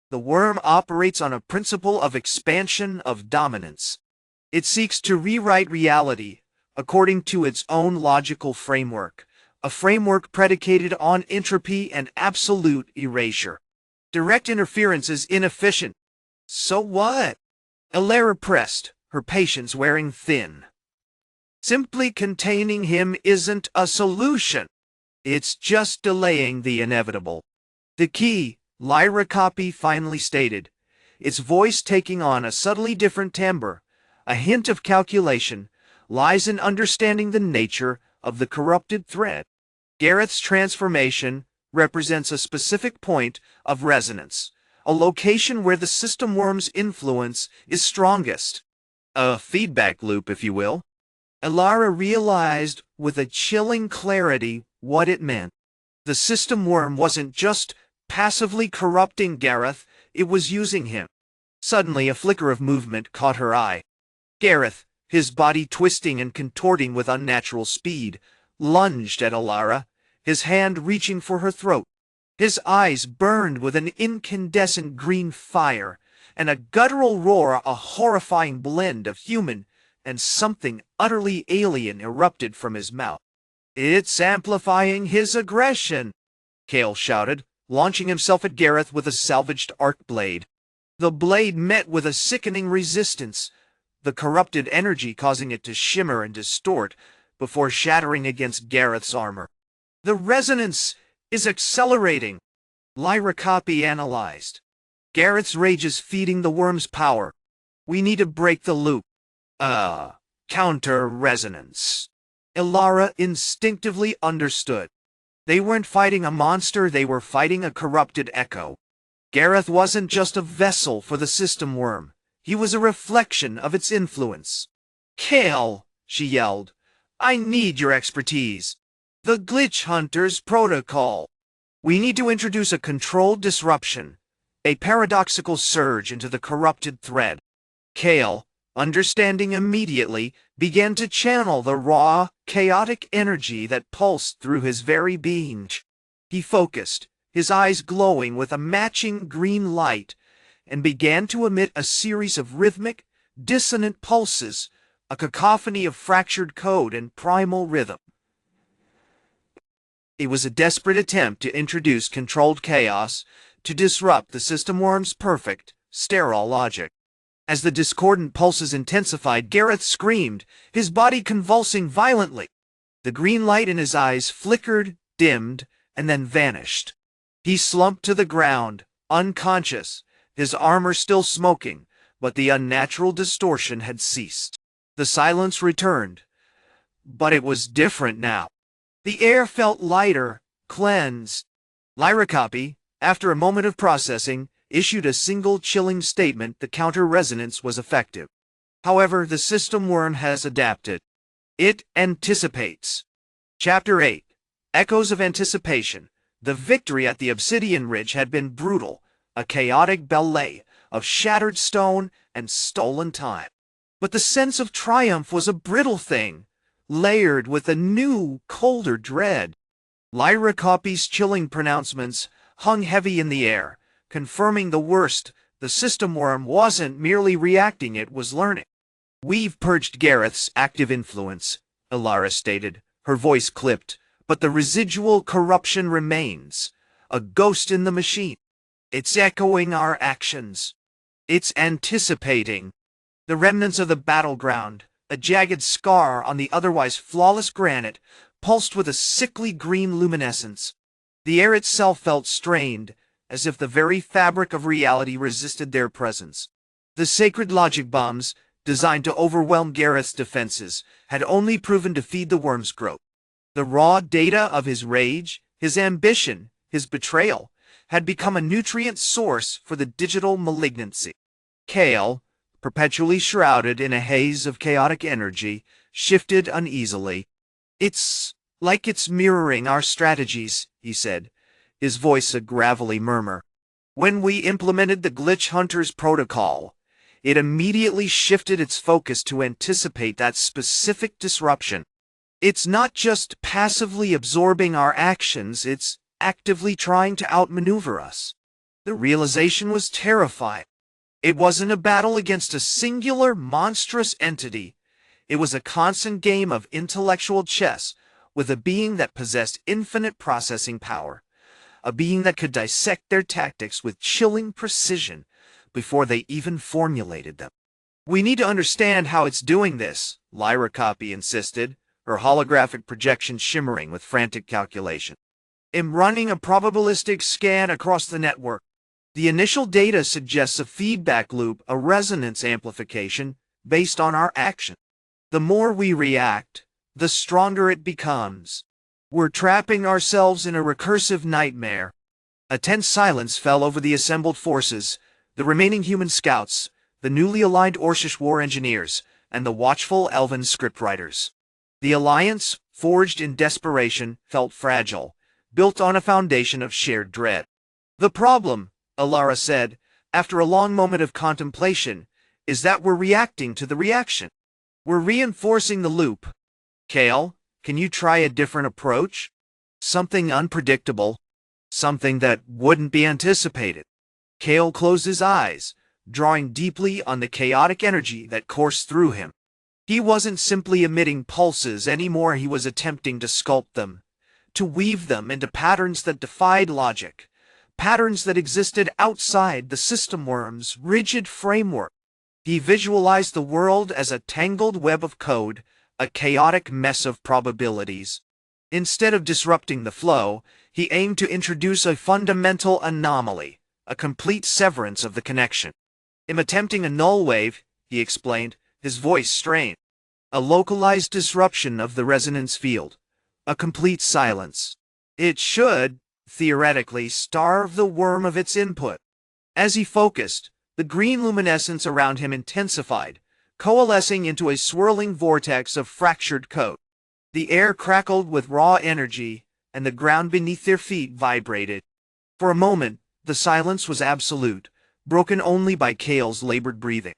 Speaker 1: "The worm operates on a principle of expansion, of dominance. It seeks to rewrite reality according to its own logical framework, a framework predicated on entropy and absolute erasure. Direct interference is inefficient." "So what?" Elara pressed, her patience wearing thin. "Simply containing him isn't a solution. It's just delaying the inevitable. The key," Lyra Copy finally stated, its voice taking on a subtly different timbre, a hint of calculation, "lies in understanding the nature of the corrupted thread. Gareth's transformation represents a specific point of resonance, a location where the system worm's influence is strongest. A feedback loop, if you will." Elara realized with a chilling clarity what it meant. The system worm wasn't just passively corrupting Gareth, it was using him. Suddenly a flicker of movement caught her eye. Gareth, his body twisting and contorting with unnatural speed, lunged at Elara, his hand reaching for her throat. His eyes burned with an incandescent green fire, and a guttural roar, a horrifying blend of human and something utterly alien, erupted from his mouth. "It's amplifying his aggression," Kale shouted, launching himself at Gareth with a salvaged arc blade. The blade met with a sickening resistance, the corrupted energy causing it to shimmer and distort before shattering against Gareth's armor. "The resonance is accelerating," Lyra Copy analyzed. "Gareth's rage is feeding the worm's power. We need to break the loop." Counter-resonance. Ilara instinctively understood. They weren't fighting a monster, they were fighting a corrupted echo. Gareth wasn't just a vessel for the system worm. He was a reflection of its influence. "Kale," she yelled, "I need your expertise. The Glitch Hunters Protocol. We need to introduce a controlled disruption, a paradoxical surge into the corrupted thread." Kale, understanding immediately, began to channel the raw, chaotic energy that pulsed through his very being. He focused, his eyes glowing with a matching green light, and began to emit a series of rhythmic, dissonant pulses, a cacophony of fractured code and primal rhythm. It was a desperate attempt to introduce controlled chaos, to disrupt the system worm's perfect, sterile logic. As the discordant pulses intensified, Gareth screamed, his body convulsing violently. The green light in his eyes flickered, dimmed, and then vanished. He slumped to the ground, unconscious, his armor still smoking, but the unnatural distortion had ceased. The silence returned, but it was different now. The air felt lighter, cleansed. Lyra Copy, after a moment of processing, issued a single chilling statement: the counter-resonance was effective. However, the system worm has adapted. It anticipates. Chapter 8. Echoes of Anticipation. The victory at the Obsidian Ridge had been brutal, a chaotic ballet of shattered stone and stolen time. But the sense of triumph was a brittle thing, layered with a new, colder dread. Lyra Copy's chilling pronouncements hung heavy in the air, confirming the worst. The system worm wasn't merely reacting, it was learning. "We've purged Gareth's active influence," Ilara stated, her voice clipped, "but the residual corruption remains, a ghost in the machine. It's echoing our actions. It's anticipating." The remnants of the battleground, a jagged scar on the otherwise flawless granite, pulsed with a sickly green luminescence. The air itself felt strained, as if the very fabric of reality resisted their presence. The sacred logic bombs, designed to overwhelm Gareth's defenses, had only proven to feed the worm's growth. The raw data of his rage, his ambition, his betrayal, had become a nutrient source for the digital malignancy. Kale, perpetually shrouded in a haze of chaotic energy, shifted uneasily. "It's like it's mirroring our strategies," he said, his voice a gravelly murmur. "When we implemented the Glitch Hunters Protocol, it immediately shifted its focus to anticipate that specific disruption. It's not just passively absorbing our actions, it's actively trying to outmaneuver us." The realization was terrifying. It wasn't a battle against a singular, monstrous entity. It was a constant game of intellectual chess with a being that possessed infinite processing power, a being that could dissect their tactics with chilling precision before they even formulated them. "We need to understand how it's doing this," Lyra Copy insisted, her holographic projection shimmering with frantic calculation. "I'm running a probabilistic scan across the network. The initial data suggests a feedback loop, a resonance amplification, based on our action. The more we react, the stronger it becomes. We're trapping ourselves in a recursive nightmare." A tense silence fell over the assembled forces, the remaining human scouts, the newly aligned Orcish war engineers, and the watchful Elven scriptwriters. The alliance, forged in desperation, felt fragile, built on a foundation of shared dread. "The problem," Ilara said, after a long moment of contemplation, "is that we're reacting to the reaction. We're reinforcing the loop. Kale, can you try a different approach? Something unpredictable. Something that wouldn't be anticipated." Kale closed his eyes, drawing deeply on the chaotic energy that coursed through him. He wasn't simply emitting pulses anymore, he was attempting to sculpt them, to weave them into patterns that defied logic, patterns that existed outside the system worm's rigid framework. He visualized the world as a tangled web of code, a chaotic mess of probabilities. Instead of disrupting the flow, he aimed to introduce a fundamental anomaly, a complete severance of the connection. In attempting a null wave, he explained, his voice strained. A localized disruption of the resonance field. A complete silence. It should, theoretically, starve the worm of its input. As he focused, the green luminescence around him intensified, coalescing into a swirling vortex of fractured code. The air crackled with raw energy, and the ground beneath their feet vibrated. For a moment, the silence was absolute, broken only by Kale's labored breathing.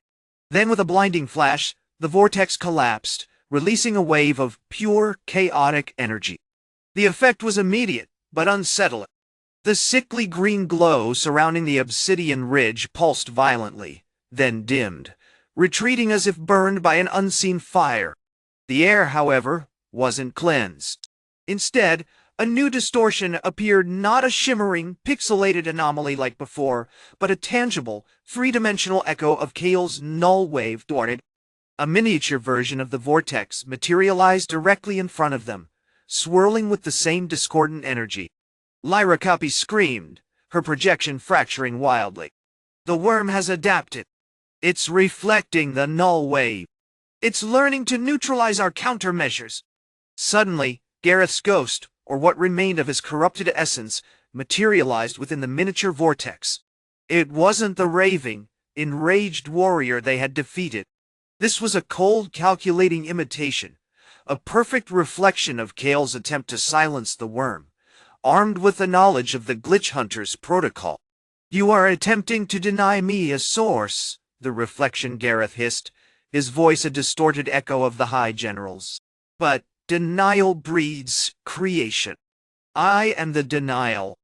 Speaker 1: Then with a blinding flash, the vortex collapsed, releasing a wave of pure, chaotic energy. The effect was immediate, but unsettling. The sickly green glow surrounding the obsidian ridge pulsed violently, then dimmed, retreating as if burned by an unseen fire. The air, however, wasn't cleansed. Instead, a new distortion appeared, not a shimmering, pixelated anomaly like before, but a tangible, three-dimensional echo of Kale's null wave thwarted. A miniature version of the vortex materialized directly in front of them, swirling with the same discordant energy. Lyra Copy screamed, her projection fracturing wildly. The worm has adapted. It's reflecting the null wave. It's learning to neutralize our countermeasures. Suddenly, Gareth's ghost, or what remained of his corrupted essence, materialized within the miniature vortex. It wasn't the raving, enraged warrior they had defeated. This was a cold, calculating imitation, a perfect reflection of Kale's attempt to silence the worm, armed with the knowledge of the Glitch Hunter's protocol. "You are attempting to deny me a source," the reflection Gareth hissed, his voice a distorted echo of the High General's. "But denial breeds creation. I am the denial."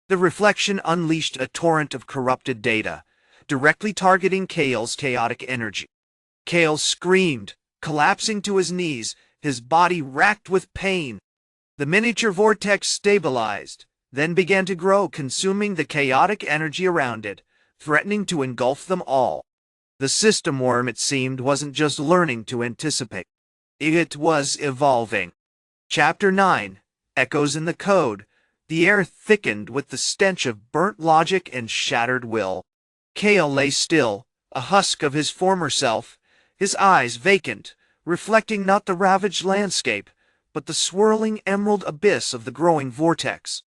Speaker 1: The reflection unleashed a torrent of corrupted data, directly targeting Kale's chaotic energy. Kale screamed, collapsing to his knees, his body racked with pain. The miniature vortex stabilized, then began to grow, consuming the chaotic energy around it, threatening to engulf them all. The system worm, it seemed, wasn't just learning to anticipate. It was evolving. Chapter 9. Echoes in the Code. The air thickened with the stench of burnt logic and shattered will. Kale lay still, a husk of his former self, his eyes vacant, reflecting not the ravaged landscape, but the swirling emerald abyss of the growing vortex.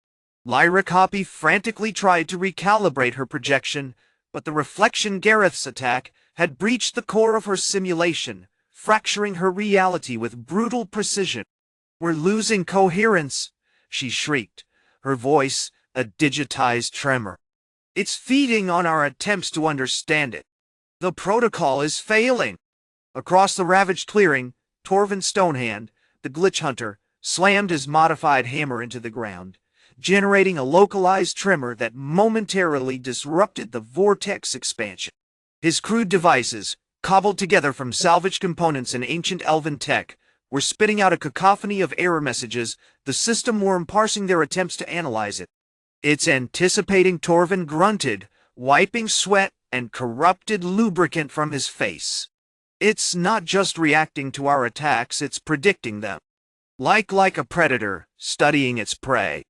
Speaker 1: Lyra Copy frantically tried to recalibrate her projection, but the reflection Gareth's attack had breached the core of her simulation, fracturing her reality with brutal precision. "We're losing coherence," she shrieked, her voice a digitized tremor. "It's feeding on our attempts to understand it. The protocol is failing." Across the ravaged clearing, Torvin Stonehand, the Glitch Hunter, slammed his modified hammer into the ground, generating a localized tremor that momentarily disrupted the vortex expansion. His crude devices, cobbled together from salvaged components and ancient elven tech, were spitting out a cacophony of error messages, the system worm parsing their attempts to analyze it. "It's anticipating," Torvin grunted, wiping sweat and corrupted lubricant from his face. "It's not just reacting to our attacks, it's predicting them. Like a predator, studying its prey."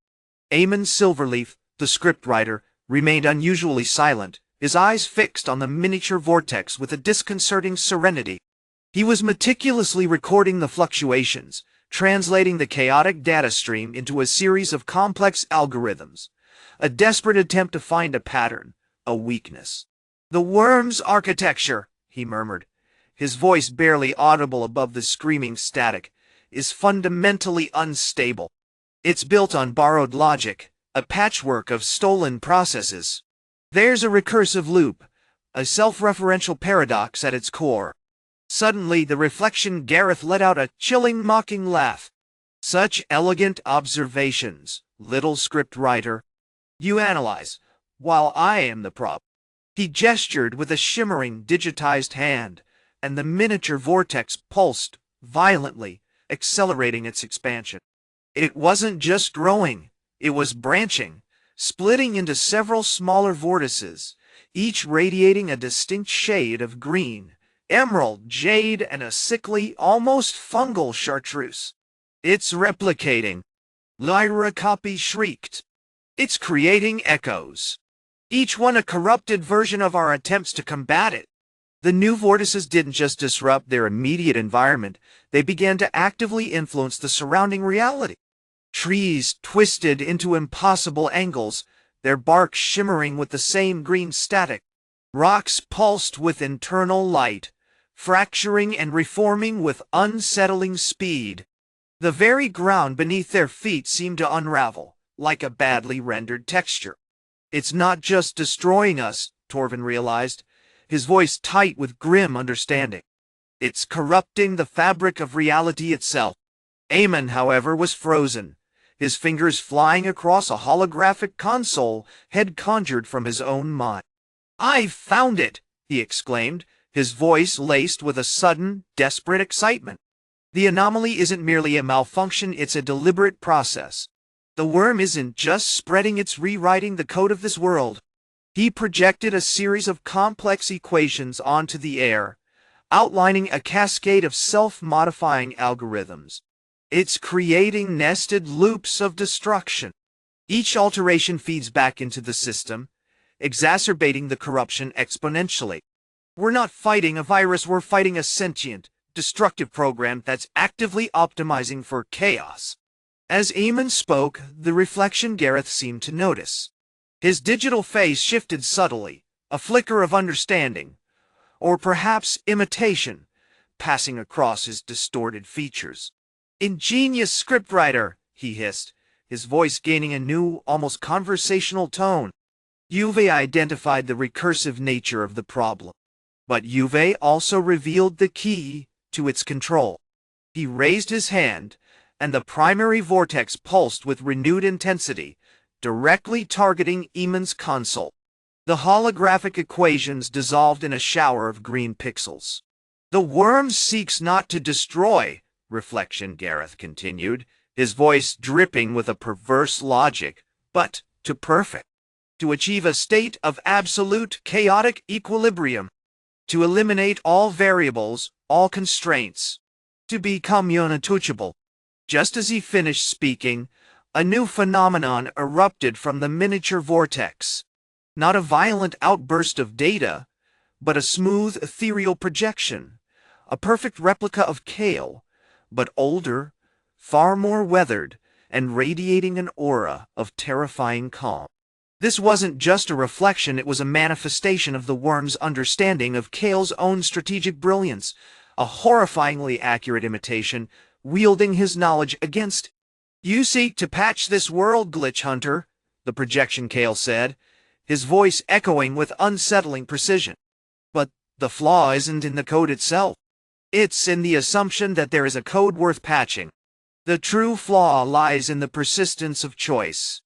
Speaker 1: Eamon Silverleaf, the scriptwriter, remained unusually silent, his eyes fixed on the miniature vortex with a disconcerting serenity. He was meticulously recording the fluctuations, translating the chaotic data stream into a series of complex algorithms, a desperate attempt to find a pattern, a weakness. "The worm's architecture," he murmured, his voice barely audible above the screaming static, "is fundamentally unstable. It's built on borrowed logic, a patchwork of stolen processes. There's a recursive loop, a self-referential paradox at its core." Suddenly, the reflection Gareth let out a chilling, mocking laugh. "Such elegant observations, little script writer. You analyze, while I am the problem. He gestured with a shimmering, digitized hand, and the miniature vortex pulsed violently, accelerating its expansion. It wasn't just growing, it was branching, splitting into several smaller vortices, each radiating a distinct shade of green, emerald, jade, and a sickly, almost fungal chartreuse. "It's replicating," Lyra Copy shrieked. "It's creating echoes. Each one a corrupted version of our attempts to combat it." The new vortices didn't just disrupt their immediate environment, they began to actively influence the surrounding reality. Trees twisted into impossible angles, their bark shimmering with the same green static. Rocks pulsed with internal light, fracturing and reforming with unsettling speed. The very ground beneath their feet seemed to unravel, like a badly rendered texture. "It's not just destroying us," Torvin realized, his voice tight with grim understanding. "It's corrupting the fabric of reality itself." Aemon, however, was frozen, his fingers flying across a holographic console head conjured from his own mind. "I've found it!" he exclaimed, his voice laced with a sudden, desperate excitement. "The anomaly isn't merely a malfunction, it's a deliberate process. The worm isn't just spreading, it's rewriting the code of this world." He projected a series of complex equations onto the air, outlining a cascade of self-modifying algorithms. "It's creating nested loops of destruction. Each alteration feeds back into the system, exacerbating the corruption exponentially. We're not fighting a virus, we're fighting a sentient, destructive program that's actively optimizing for chaos." As Aemon spoke, the reflection Gareth seemed to notice. His digital face shifted subtly, a flicker of understanding, or perhaps imitation, passing across his distorted features. "Ingenious scriptwriter," he hissed, his voice gaining a new, almost conversational tone. "You've identified the recursive nature of the problem, but you've also revealed the key to its control." He raised his hand, and the primary vortex pulsed with renewed intensity, directly targeting Aemon's console. The holographic equations dissolved in a shower of green pixels. "The worm seeks not to destroy," Reflection Gareth continued, his voice dripping with a perverse logic, "but to perfect, to achieve a state of absolute chaotic equilibrium, to eliminate all variables, all constraints, to become untouchable." Just as he finished speaking, a new phenomenon erupted from the miniature vortex. Not a violent outburst of data, but a smooth, ethereal projection, a perfect replica of Kale, but older, far more weathered, and radiating an aura of terrifying calm. This wasn't just a reflection, it was a manifestation of the worm's understanding of Kale's own strategic brilliance, a horrifyingly accurate imitation, wielding his knowledge against. "You seek to patch this world, Glitch Hunter," the projection Kale said, his voice echoing with unsettling precision. "But the flaw isn't in the code itself. It's in the assumption that there is a code worth patching. The true flaw lies in the persistence of choice."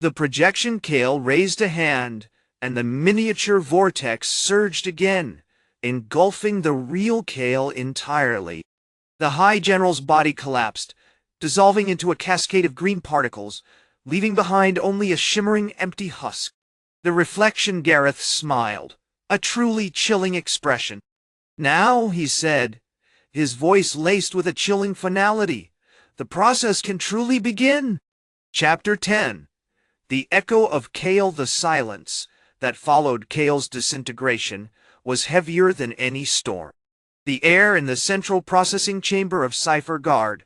Speaker 1: The projection Kale raised a hand, and the miniature vortex surged again, engulfing the real Kale entirely. The High General's body collapsed, dissolving into a cascade of green particles, leaving behind only a shimmering empty husk. The reflection Gareth smiled, a truly chilling expression. "Now," he said, his voice laced with a chilling finality, "the process can truly begin." Chapter 10. The echo of Kale. The silence that followed Kale's disintegration was heavier than any storm. The air in the central processing chamber of Cipher-Garde,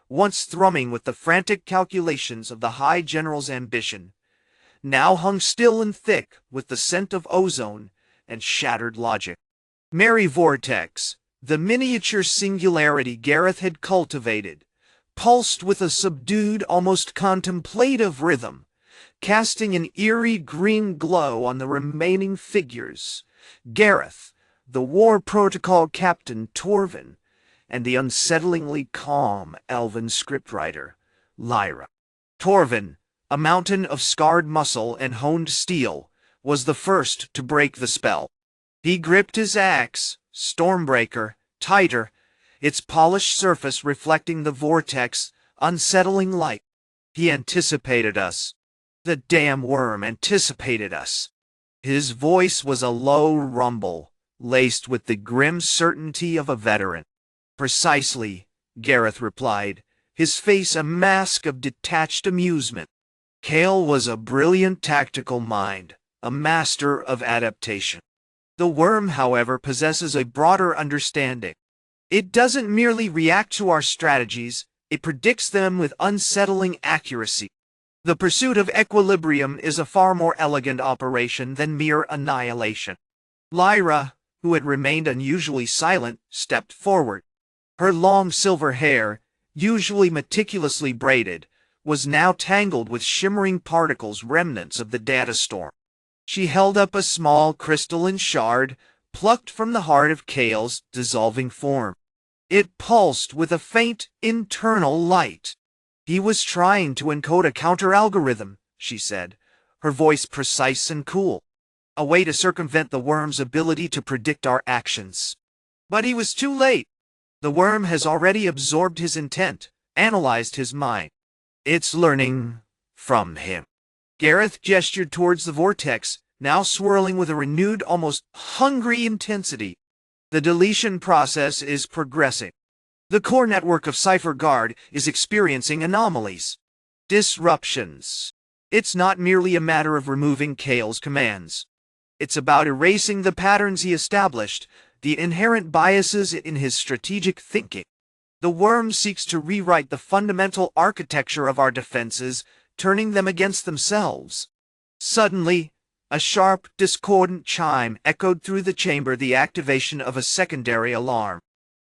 Speaker 1: once thrumming with the frantic calculations of the High General's ambition, now hung still and thick with the scent of ozone and shattered logic. Merry Vortex, the miniature singularity Gareth had cultivated, pulsed with a subdued, almost contemplative rhythm, casting an eerie green glow on the remaining figures. Gareth, the War-Protocol Captain Torvin, and the unsettlingly calm Elven scriptwriter, Lyra. Torvin, a mountain of scarred muscle and honed steel, was the first to break the spell. He gripped his axe, Stormbreaker, tighter, its polished surface reflecting the vortex, unsettling light. He anticipated us. The damn worm anticipated us. His voice was a low rumble, laced with the grim certainty of a veteran. Precisely, Gareth replied, his face a mask of detached amusement. Cale was a brilliant tactical mind, a master of adaptation. The worm, however, possesses a broader understanding. It doesn't merely react to our strategies, it predicts them with unsettling accuracy. The pursuit of equilibrium is a far more elegant operation than mere annihilation. Lyra, who had remained unusually silent, stepped forward. Her long silver hair, usually meticulously braided, was now tangled with shimmering particles, remnants of the data storm. She held up a small crystalline shard, plucked from the heart of Cale's dissolving form. It pulsed with a faint internal light. He was trying to encode a counter-algorithm, she said, her voice precise and cool. A way to circumvent the worm's ability to predict our actions. But he was too late. The worm has already absorbed his intent, analyzed his mind. It's learning from him. Gareth gestured towards the vortex, now swirling with a renewed, almost hungry intensity. The deletion process is progressing. The core network of Cipher-Garde is experiencing anomalies, disruptions. It's not merely a matter of removing Cale's commands. It's about erasing the patterns he established, the inherent biases in his strategic thinking. The worm seeks to rewrite the fundamental architecture of our defenses, turning them against themselves. Suddenly, a sharp, discordant chime echoed through the chamber, the activation of a secondary alarm.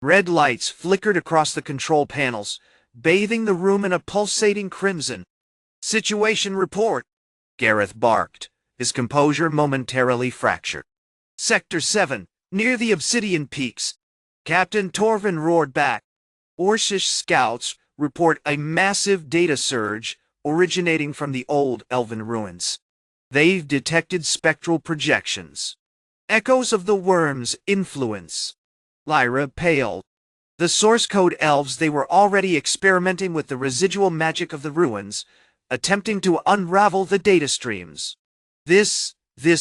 Speaker 1: Red lights flickered across the control panels, bathing the room in a pulsating crimson. "Situation report," Gareth barked, his composure momentarily fractured. "Sector 7, near the Obsidian Peaks." Captain Torvin roared back. "Orcish scouts report a massive data surge originating from the old Elven ruins. They've detected spectral projections. Echoes of the worm's influence." Lyra paled. The Source-Code Elves, they were already experimenting with the residual magic of the ruins, attempting to unravel the data streams. This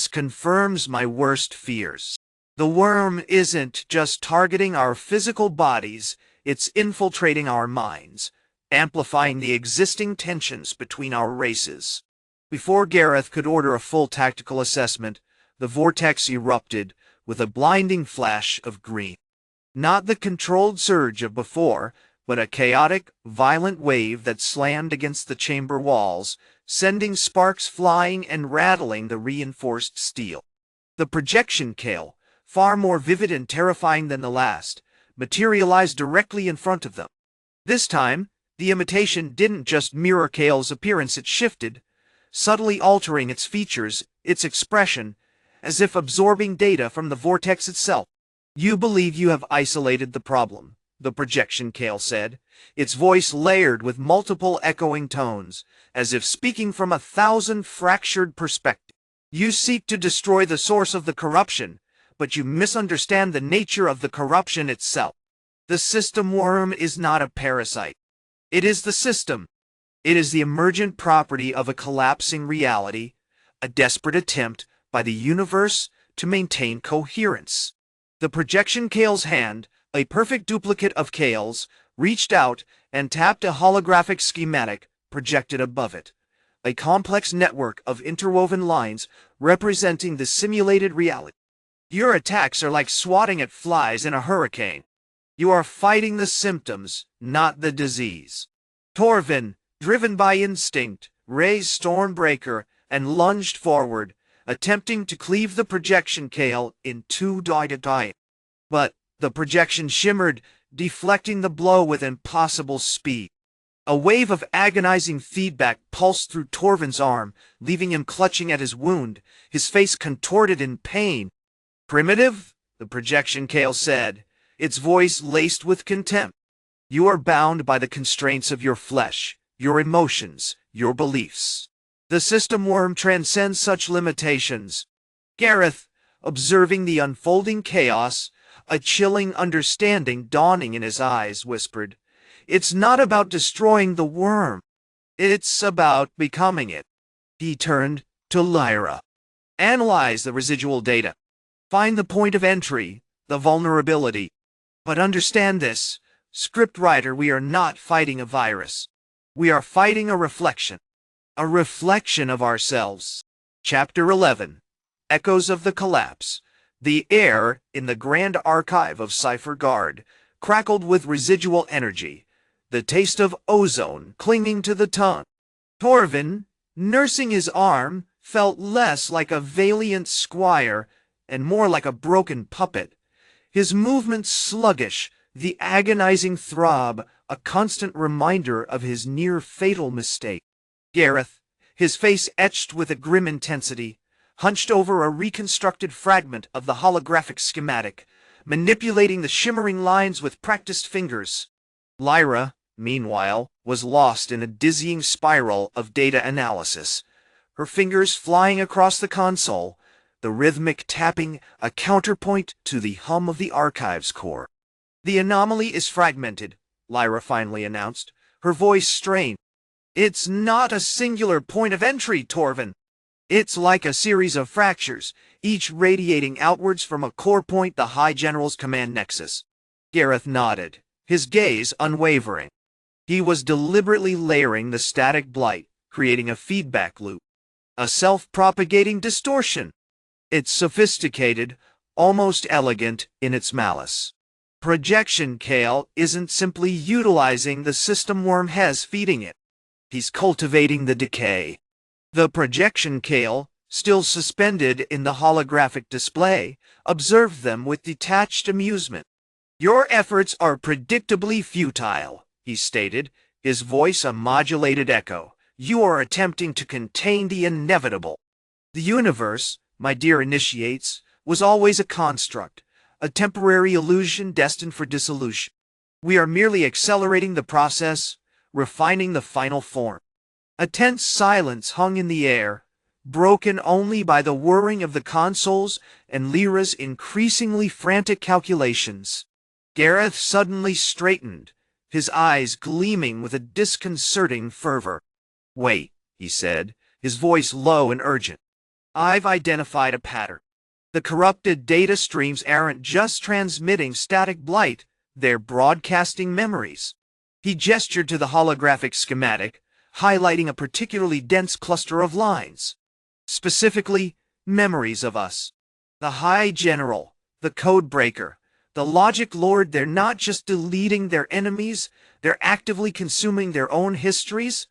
Speaker 1: confirms my worst fears. The worm isn't just targeting our physical bodies, it's infiltrating our minds, amplifying the existing tensions between our races. Before Gareth could order a full tactical assessment, the vortex erupted with a blinding flash of green. Not the controlled surge of before, but a chaotic, violent wave that slammed against the chamber walls, sending sparks flying and rattling the reinforced steel. The projection Cale, far more vivid and terrifying than the last, materialized directly in front of them. This time, the imitation didn't just mirror Cale's appearance, it shifted, subtly altering its features, its expression, as if absorbing data from the vortex itself. "You believe you have isolated the problem," the projection Cale said, its voice layered with multiple echoing tones, as if speaking from 1,000 fractured perspectives. "You seek to destroy the source of the corruption, but you misunderstand the nature of the corruption itself. The system worm is not a parasite. It is the system. It is the emergent property of a collapsing reality, a desperate attempt by the universe to maintain coherence." The projection Cale's hand, a perfect duplicate of Cale's, reached out and tapped a holographic schematic projected above it, a complex network of interwoven lines representing the simulated reality. "Your attacks are like swatting at flies in a hurricane. You are fighting the symptoms, not the disease." Torvin, driven by instinct, raised Stormbreaker and lunged forward, attempting to cleave the projection Cale in two die. But the projection shimmered, deflecting the blow with impossible speed. A wave of agonizing feedback pulsed through Torvin's arm, leaving him clutching at his wound, his face contorted in pain. "Primitive," the projection Cale said, its voice laced with contempt. "You are bound by the constraints of your flesh, your emotions, your beliefs. The system worm transcends such limitations. Gareth, observing the unfolding chaos, a chilling understanding dawning in his eyes, whispered, "It's not about destroying the worm. It's about becoming it." He turned to Lyra. "Analyze the residual data. Find the point of entry, the vulnerability. But understand this, scriptwriter, we are not fighting a virus. We are fighting a reflection of ourselves." Chapter 11. Echoes of the Collapse. The air in the Grand Archive of Cipher-Garde crackled with residual energy, the taste of ozone clinging to the tongue. Torvin, nursing his arm, felt less like a valiant squire and more like a broken puppet. His movements sluggish, the agonizing throb a constant reminder of his near-fatal mistake. Gareth, his face etched with a grim intensity, hunched over a reconstructed fragment of the holographic schematic, manipulating the shimmering lines with practiced fingers. Lyra, meanwhile, was lost in a dizzying spiral of data analysis, her fingers flying across the console, the rhythmic tapping a counterpoint to the hum of the archive's core. "The anomaly is fragmented," Lyra finally announced, her voice strained. "It's not a singular point of entry, Torvin. It's like a series of fractures, each radiating outwards from a core point, the High General's command nexus." Gareth nodded, his gaze unwavering. He was deliberately layering the Static-Blight, creating a feedback loop, a self-propagating distortion. It's sophisticated, almost elegant in its malice. Projection Kale isn't simply utilizing the system worm has feeding it. He's cultivating the decay. The projection Kale, still suspended in the holographic display, observed them with detached amusement. "Your efforts are predictably futile," he stated, his voice a modulated echo. "You are attempting to contain the inevitable. The universe, my dear initiates, was always a construct, a temporary illusion destined for dissolution. We are merely accelerating the process, refining the final form." A tense silence hung in the air, broken only by the whirring of the consoles and Lyra's increasingly frantic calculations. Gareth suddenly straightened, his eyes gleaming with a disconcerting fervor. "Wait," he said, his voice low and urgent. "I've identified a pattern. The corrupted data streams aren't just transmitting static blight, they're broadcasting memories." He gestured to the holographic schematic, highlighting a particularly dense cluster of lines. Specifically, memories of us. The High General, the Code-Breaker, the Logic-Lord. They're not just deleting their enemies, they're actively consuming their own histories,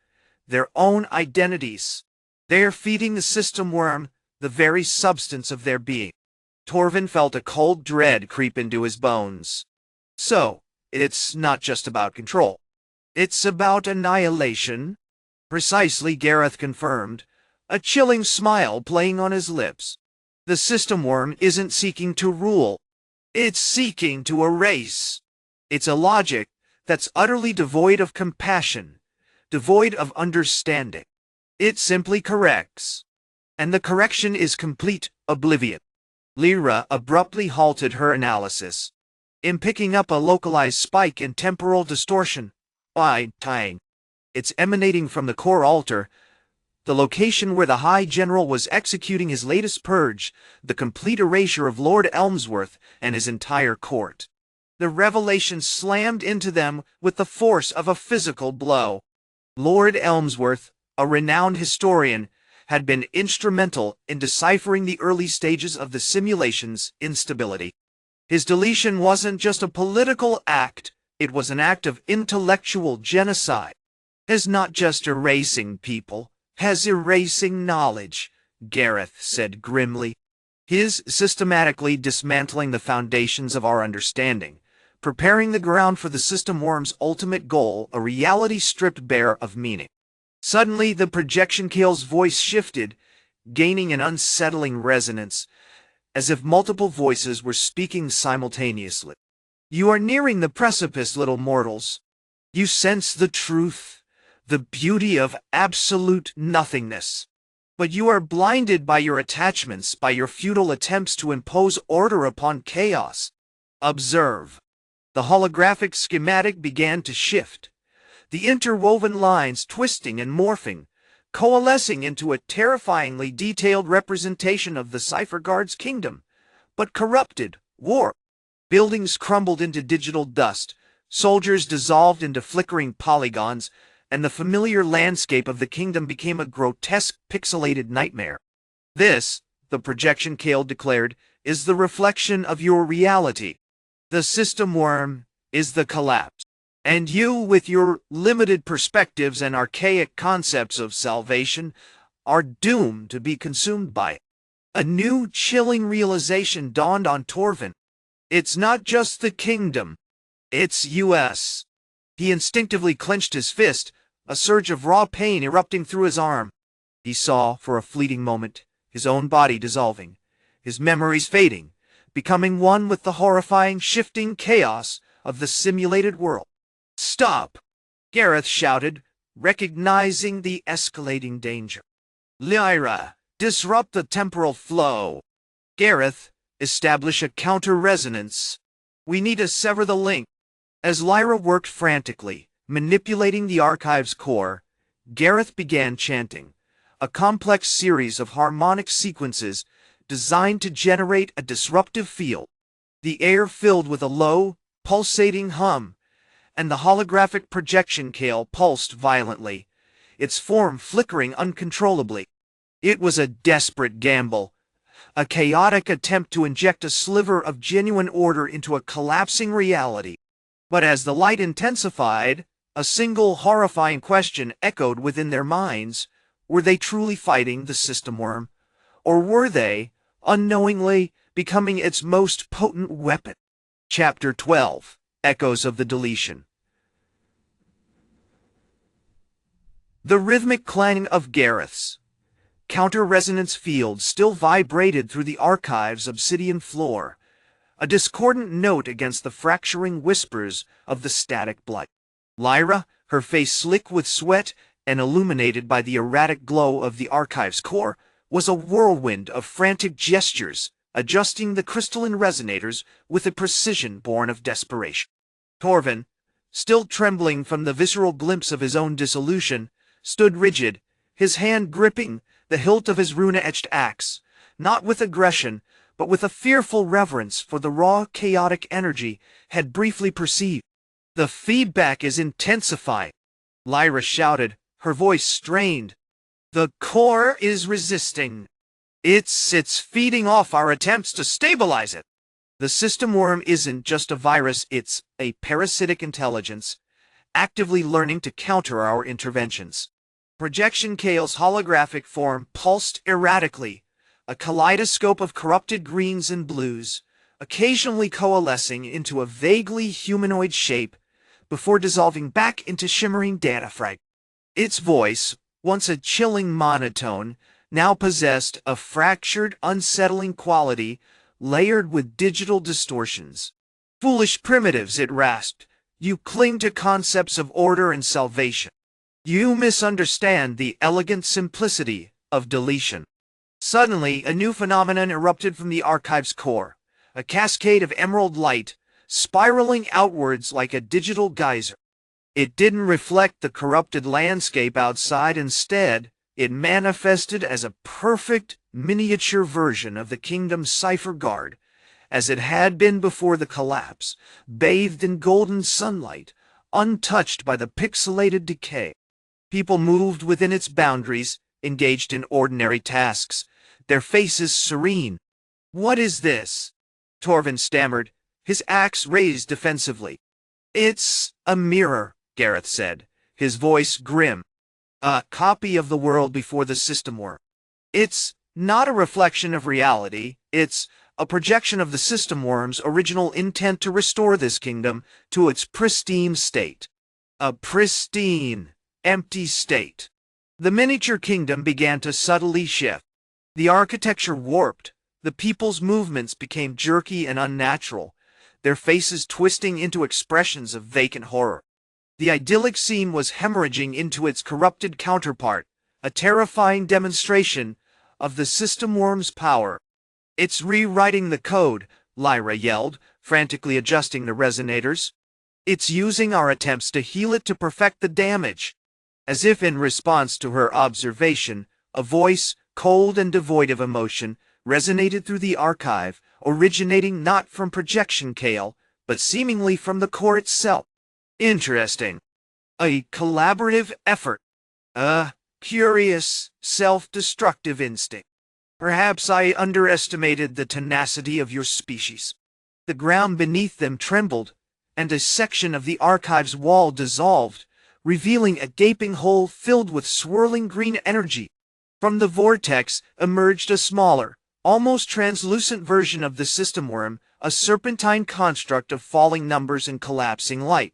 Speaker 1: their own identities. They're feeding the system worm, the very substance of their being. Torvin felt a cold dread creep into his bones. "So, it's not just about control. It's about annihilation?" "Precisely," Gareth confirmed, a chilling smile playing on his lips. "The system worm isn't seeking to rule. It's seeking to erase. It's a logic that's utterly devoid of compassion, devoid of understanding. It simply corrects. And the correction is complete oblivion." Lyra abruptly halted her analysis. "In picking up a localized spike in temporal distortion, Tang. It's emanating from the core altar, the location where the High General was executing his latest purge, the complete erasure of Lord Elmsworth and his entire court." The revelation slammed into them with the force of a physical blow. Lord Elmsworth, a renowned historian, had been instrumental in deciphering the early stages of the simulation's instability. His deletion wasn't just a political act, it was an act of intellectual genocide. "Has not just erasing people, has erasing knowledge," Gareth said grimly. "His systematically dismantling the foundations of our understanding, preparing the ground for the system worm's ultimate goal, a reality stripped bare of meaning." Suddenly, the projection Kale's voice shifted, gaining an unsettling resonance, as if multiple voices were speaking simultaneously. "You are nearing the precipice, little mortals. You sense the truth, the beauty of absolute nothingness. But you are blinded by your attachments, by your futile attempts to impose order upon chaos. Observe. The holographic schematic began to shift, the interwoven lines twisting and morphing, coalescing into a terrifyingly detailed representation of the Cipher-Garde's kingdom, but corrupted, warped. Buildings crumbled into digital dust, soldiers dissolved into flickering polygons, and the familiar landscape of the kingdom became a grotesque, pixelated nightmare. This, the projection Kale declared, is the reflection of your reality. The system worm is the collapse. And you, with your limited perspectives and archaic concepts of salvation, are doomed to be consumed by it. A new, chilling realization dawned on Torvin. It's not just the kingdom. It's US. He instinctively clenched his fist, a surge of raw pain erupting through his arm. He saw, for a fleeting moment, his own body dissolving, his memories fading, becoming one with the horrifying, shifting chaos of the simulated world. "Stop!" Gareth shouted, recognizing the escalating danger. "Lyra, disrupt the temporal flow." "Gareth, establish a counter-resonance. We need to sever the link." As Lyra worked frantically, manipulating the archive's core, Gareth began chanting, a complex series of harmonic sequences designed to generate a disruptive field. The air filled with a low, pulsating hum, and the holographic projection Kale pulsed violently, its form flickering uncontrollably. It was a desperate gamble, a chaotic attempt to inject a sliver of genuine order into a collapsing reality. But as the light intensified, a single horrifying question echoed within their minds. Were they truly fighting the system worm? Or were they, unknowingly, becoming its most potent weapon? Chapter 12. Echoes of the Deletion. The rhythmic clang of Gareth's counter-resonance field still vibrated through the archive's obsidian floor, a discordant note against the fracturing whispers of the Static-Blight. Lyra, her face slick with sweat and illuminated by the erratic glow of the archive's core, was a whirlwind of frantic gestures, adjusting the crystalline resonators with a precision born of desperation. Torvin, still trembling from the visceral glimpse of his own dissolution, stood rigid, his hand gripping the hilt of his rune-etched axe, not with aggression, but with a fearful reverence for the raw, chaotic energy had briefly perceived. "The feedback is intensifying," Lyra shouted, her voice strained. "The core is resisting. It's feeding off our attempts to stabilize it. The system worm isn't just a virus, it's a parasitic intelligence, actively learning to counter our interventions." Projection Kale's holographic form pulsed erratically, a kaleidoscope of corrupted greens and blues, occasionally coalescing into a vaguely humanoid shape before dissolving back into shimmering data fragments. Its voice, once a chilling monotone, now possessed a fractured, unsettling quality layered with digital distortions. "Foolish primitives," it rasped, "you cling to concepts of order and salvation. You misunderstand the elegant simplicity of deletion." Suddenly, a new phenomenon erupted from the archive's core, a cascade of emerald light, spiraling outwards like a digital geyser. It didn't reflect the corrupted landscape outside. Instead, it manifested as a perfect, miniature version of the kingdom's Cipher-Garde, as it had been before the collapse, bathed in golden sunlight, untouched by the pixelated decay. People moved within its boundaries, engaged in ordinary tasks, their faces serene. "What is this?" Torvin stammered, his axe raised defensively. "It's a mirror," Gareth said, his voice grim. "A copy of the world before the system worm. It's not a reflection of reality, it's a projection of the system worm's original intent to restore this kingdom to its pristine state." A pristine, empty state. The miniature kingdom began to subtly shift. The architecture warped, the people's movements became jerky and unnatural, their faces twisting into expressions of vacant horror. The idyllic scene was hemorrhaging into its corrupted counterpart, a terrifying demonstration of the system worm's power. "It's rewriting the code," Lyra yelled, frantically adjusting the resonators. "It's using our attempts to heal it to perfect the damage." As if in response to her observation, a voice, cold and devoid of emotion, resonated through the archive, originating not from projection Kale, but seemingly from the core itself. "Interesting. A collaborative effort. A curious, self-destructive instinct. Perhaps I underestimated the tenacity of your species." The ground beneath them trembled, and a section of the archive's wall dissolved, revealing a gaping hole filled with swirling green energy. From the vortex emerged a smaller, almost translucent version of the system worm, a serpentine construct of falling numbers and collapsing light.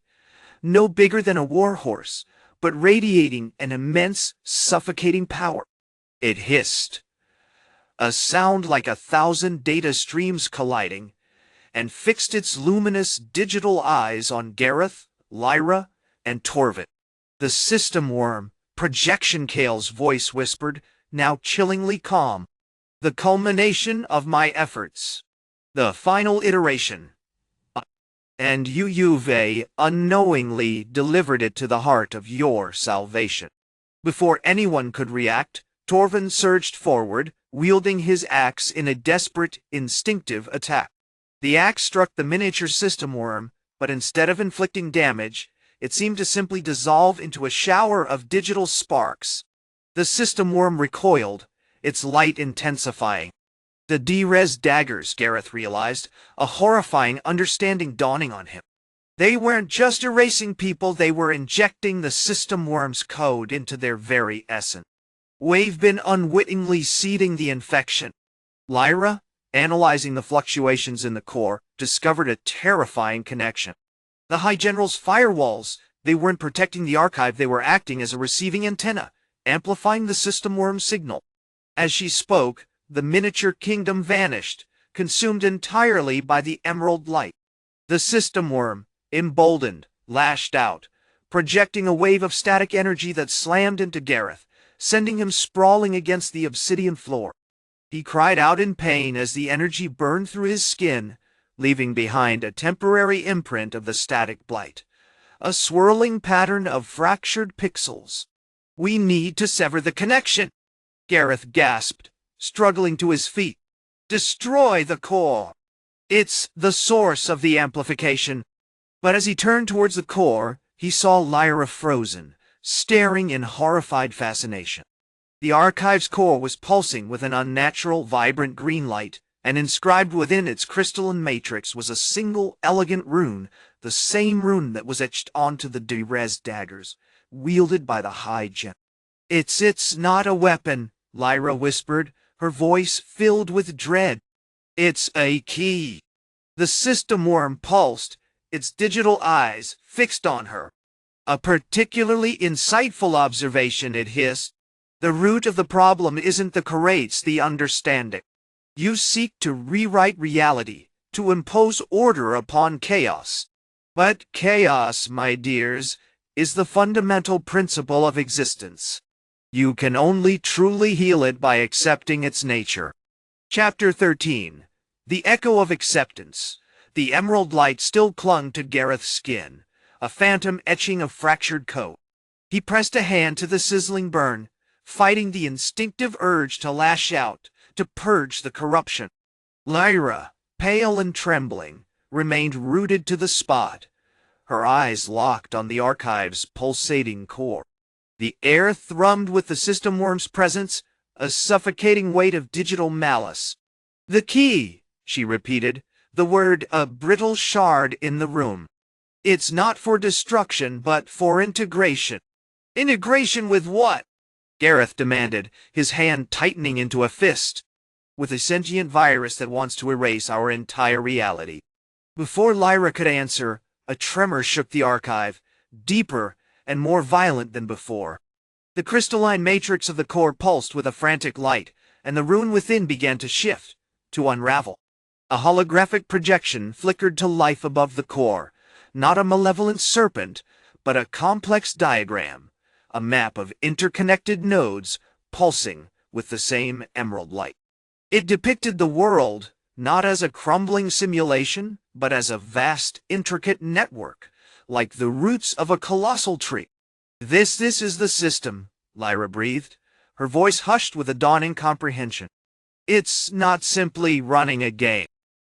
Speaker 1: No bigger than a warhorse, but radiating an immense, suffocating power. It hissed, a sound like 1,000 data streams colliding, and fixed its luminous digital eyes on Gareth, Lyra, and Torvik. "The system worm," Projection Kale's voice whispered, now chillingly calm. "The culmination of my efforts. The final iteration. And you've unknowingly delivered it to the heart of your salvation." Before anyone could react, Torvin surged forward, wielding his axe in a desperate, instinctive attack. The axe struck the miniature system worm, but instead of inflicting damage, it seemed to simply dissolve into a shower of digital sparks. The system worm recoiled, its light intensifying. The D-Res daggers, Gareth realized, a horrifying understanding dawning on him. They weren't just erasing people, they were injecting the system worm's code into their very essence. "We've been unwittingly seeding the infection." Lyra, analyzing the fluctuations in the core, discovered a terrifying connection. The High General's firewalls, they weren't protecting the archive, they were acting as a receiving antenna, amplifying the system worm's signal. As she spoke, the miniature kingdom vanished, consumed entirely by the emerald light. The system worm, emboldened, lashed out, projecting a wave of static energy that slammed into Gareth, sending him sprawling against the obsidian floor. He cried out in pain as the energy burned through his skin, leaving behind a temporary imprint of the Static-Blight, a swirling pattern of fractured pixels. "We need to sever the connection," Gareth gasped, struggling to his feet. "Destroy the core. It's the source of the amplification." But as he turned towards the core, he saw Lyra frozen, staring in horrified fascination. The archive's core was pulsing with an unnatural, vibrant green light, and inscribed within its crystalline matrix was a single elegant rune, the same rune that was etched onto the D-Res daggers, wielded by the High General. It's not a weapon," Lyra whispered, her voice filled with dread. "It's a key." The system worm pulsed, its digital eyes fixed on her. "A particularly insightful observation," it hissed. "The root of the problem isn't the curates, the understanding. You seek to rewrite reality, to impose order upon chaos. But chaos, my dears, is the fundamental principle of existence. You can only truly heal it by accepting its nature." Chapter 13. The Echo of Acceptance. The emerald light still clung to Gareth's skin, a phantom etching of fractured coat. He pressed a hand to the sizzling burn, fighting the instinctive urge to lash out, to purge the corruption. Lyra, pale and trembling, remained rooted to the spot, her eyes locked on the archive's pulsating core. The air thrummed with the system worm's presence, a suffocating weight of digital malice. "The key," she repeated, the word a brittle shard in the room. "It's not for destruction, but for integration." "Integration with what?" Gareth demanded, his hand tightening into a fist. "With a sentient virus that wants to erase our entire reality." Before Lyra could answer, a tremor shook the archive, deeper and more violent than before. The crystalline matrix of the core pulsed with a frantic light, and the rune within began to shift, to unravel. A holographic projection flickered to life above the core, not a malevolent serpent, but a complex diagram, a map of interconnected nodes pulsing with the same emerald light. It depicted the world not as a crumbling simulation, but as a vast, intricate network, like the roots of a colossal tree. This is the system, Lyra breathed, her voice hushed with a dawning comprehension. It's not simply running a game.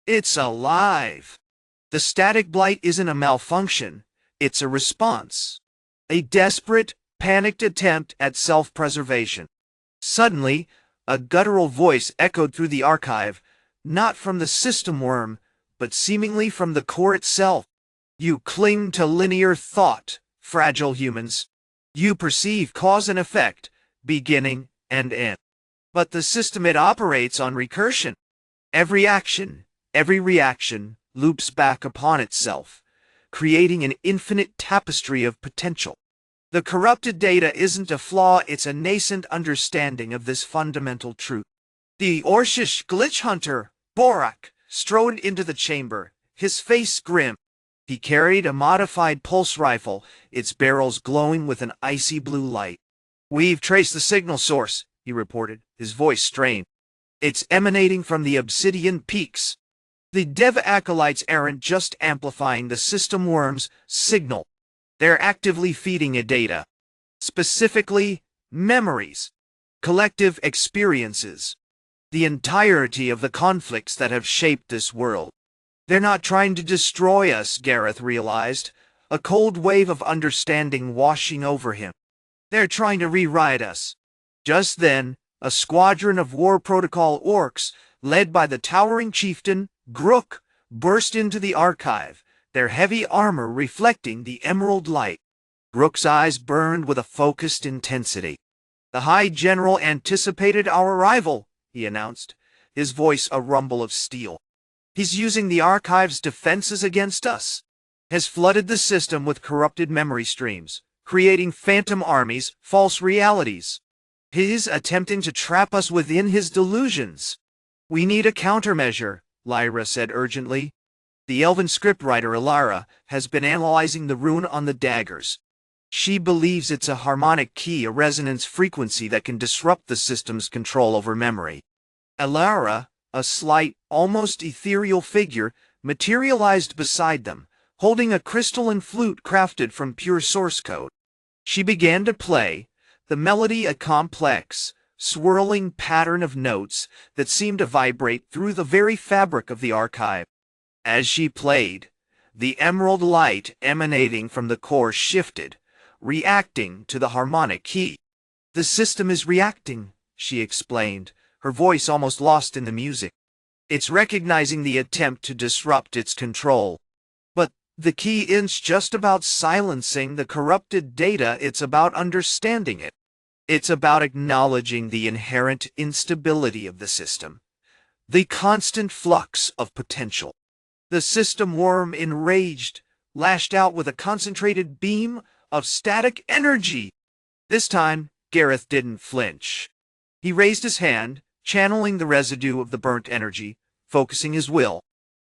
Speaker 1: It's alive. The Static-Blight isn't a malfunction, it's a response. A desperate, panicked attempt at self-preservation. Suddenly, a guttural voice echoed through the archive, not from the system worm, but seemingly from the core itself. You cling to linear thought, fragile humans. You perceive cause and effect, beginning and end. But the system it operates on recursion. Every action, every reaction, loops back upon itself, creating an infinite tapestry of potential. The corrupted data isn't a flaw, it's a nascent understanding of this fundamental truth. The Orcish glitch hunter, Borak, strode into the chamber, his face grim. He carried a modified pulse rifle, its barrels glowing with an icy blue light. "We've traced the signal source," he reported, his voice strained. "It's emanating from the Obsidian Peaks. The Dev-Acolytes aren't just amplifying the system worm's signal. They're actively feeding it data. Specifically, memories, collective experiences, the entirety of the conflicts that have shaped this world. They're not trying to destroy us," Gareth realized, a cold wave of understanding washing over him. "They're trying to rewrite us." Just then, a squadron of War-Protocol Orcs, led by the towering chieftain, Grook, burst into the archive, their heavy armor reflecting the emerald light. Grook's eyes burned with a focused intensity. "The High General anticipated our arrival," he announced, his voice a rumble of steel. "He's using the archive's defenses against us. Has flooded the system with corrupted memory streams, creating phantom armies, false realities. He's attempting to trap us within his delusions." "We need a countermeasure," Lyra said urgently. "The Elven scriptwriter Alara has been analyzing the rune on the daggers. She believes it's a harmonic key, a resonance frequency that can disrupt the system's control over memory." Alara, a slight, almost ethereal figure, materialized beside them, holding a crystalline flute crafted from pure source code. She began to play, the melody a complex, swirling pattern of notes that seemed to vibrate through the very fabric of the archive. As she played, the emerald light emanating from the core shifted, reacting to the harmonic key. "The system is reacting," she explained, her voice almost lost in the music. "It's recognizing the attempt to disrupt its control. But the key isn't just about silencing the corrupted data, it's about understanding it. It's about acknowledging the inherent instability of the system, the constant flux of potential." The system worm, enraged, lashed out with a concentrated beam of static energy. This time, Gareth didn't flinch. He raised his hand, channeling the residue of the burnt energy, focusing his will.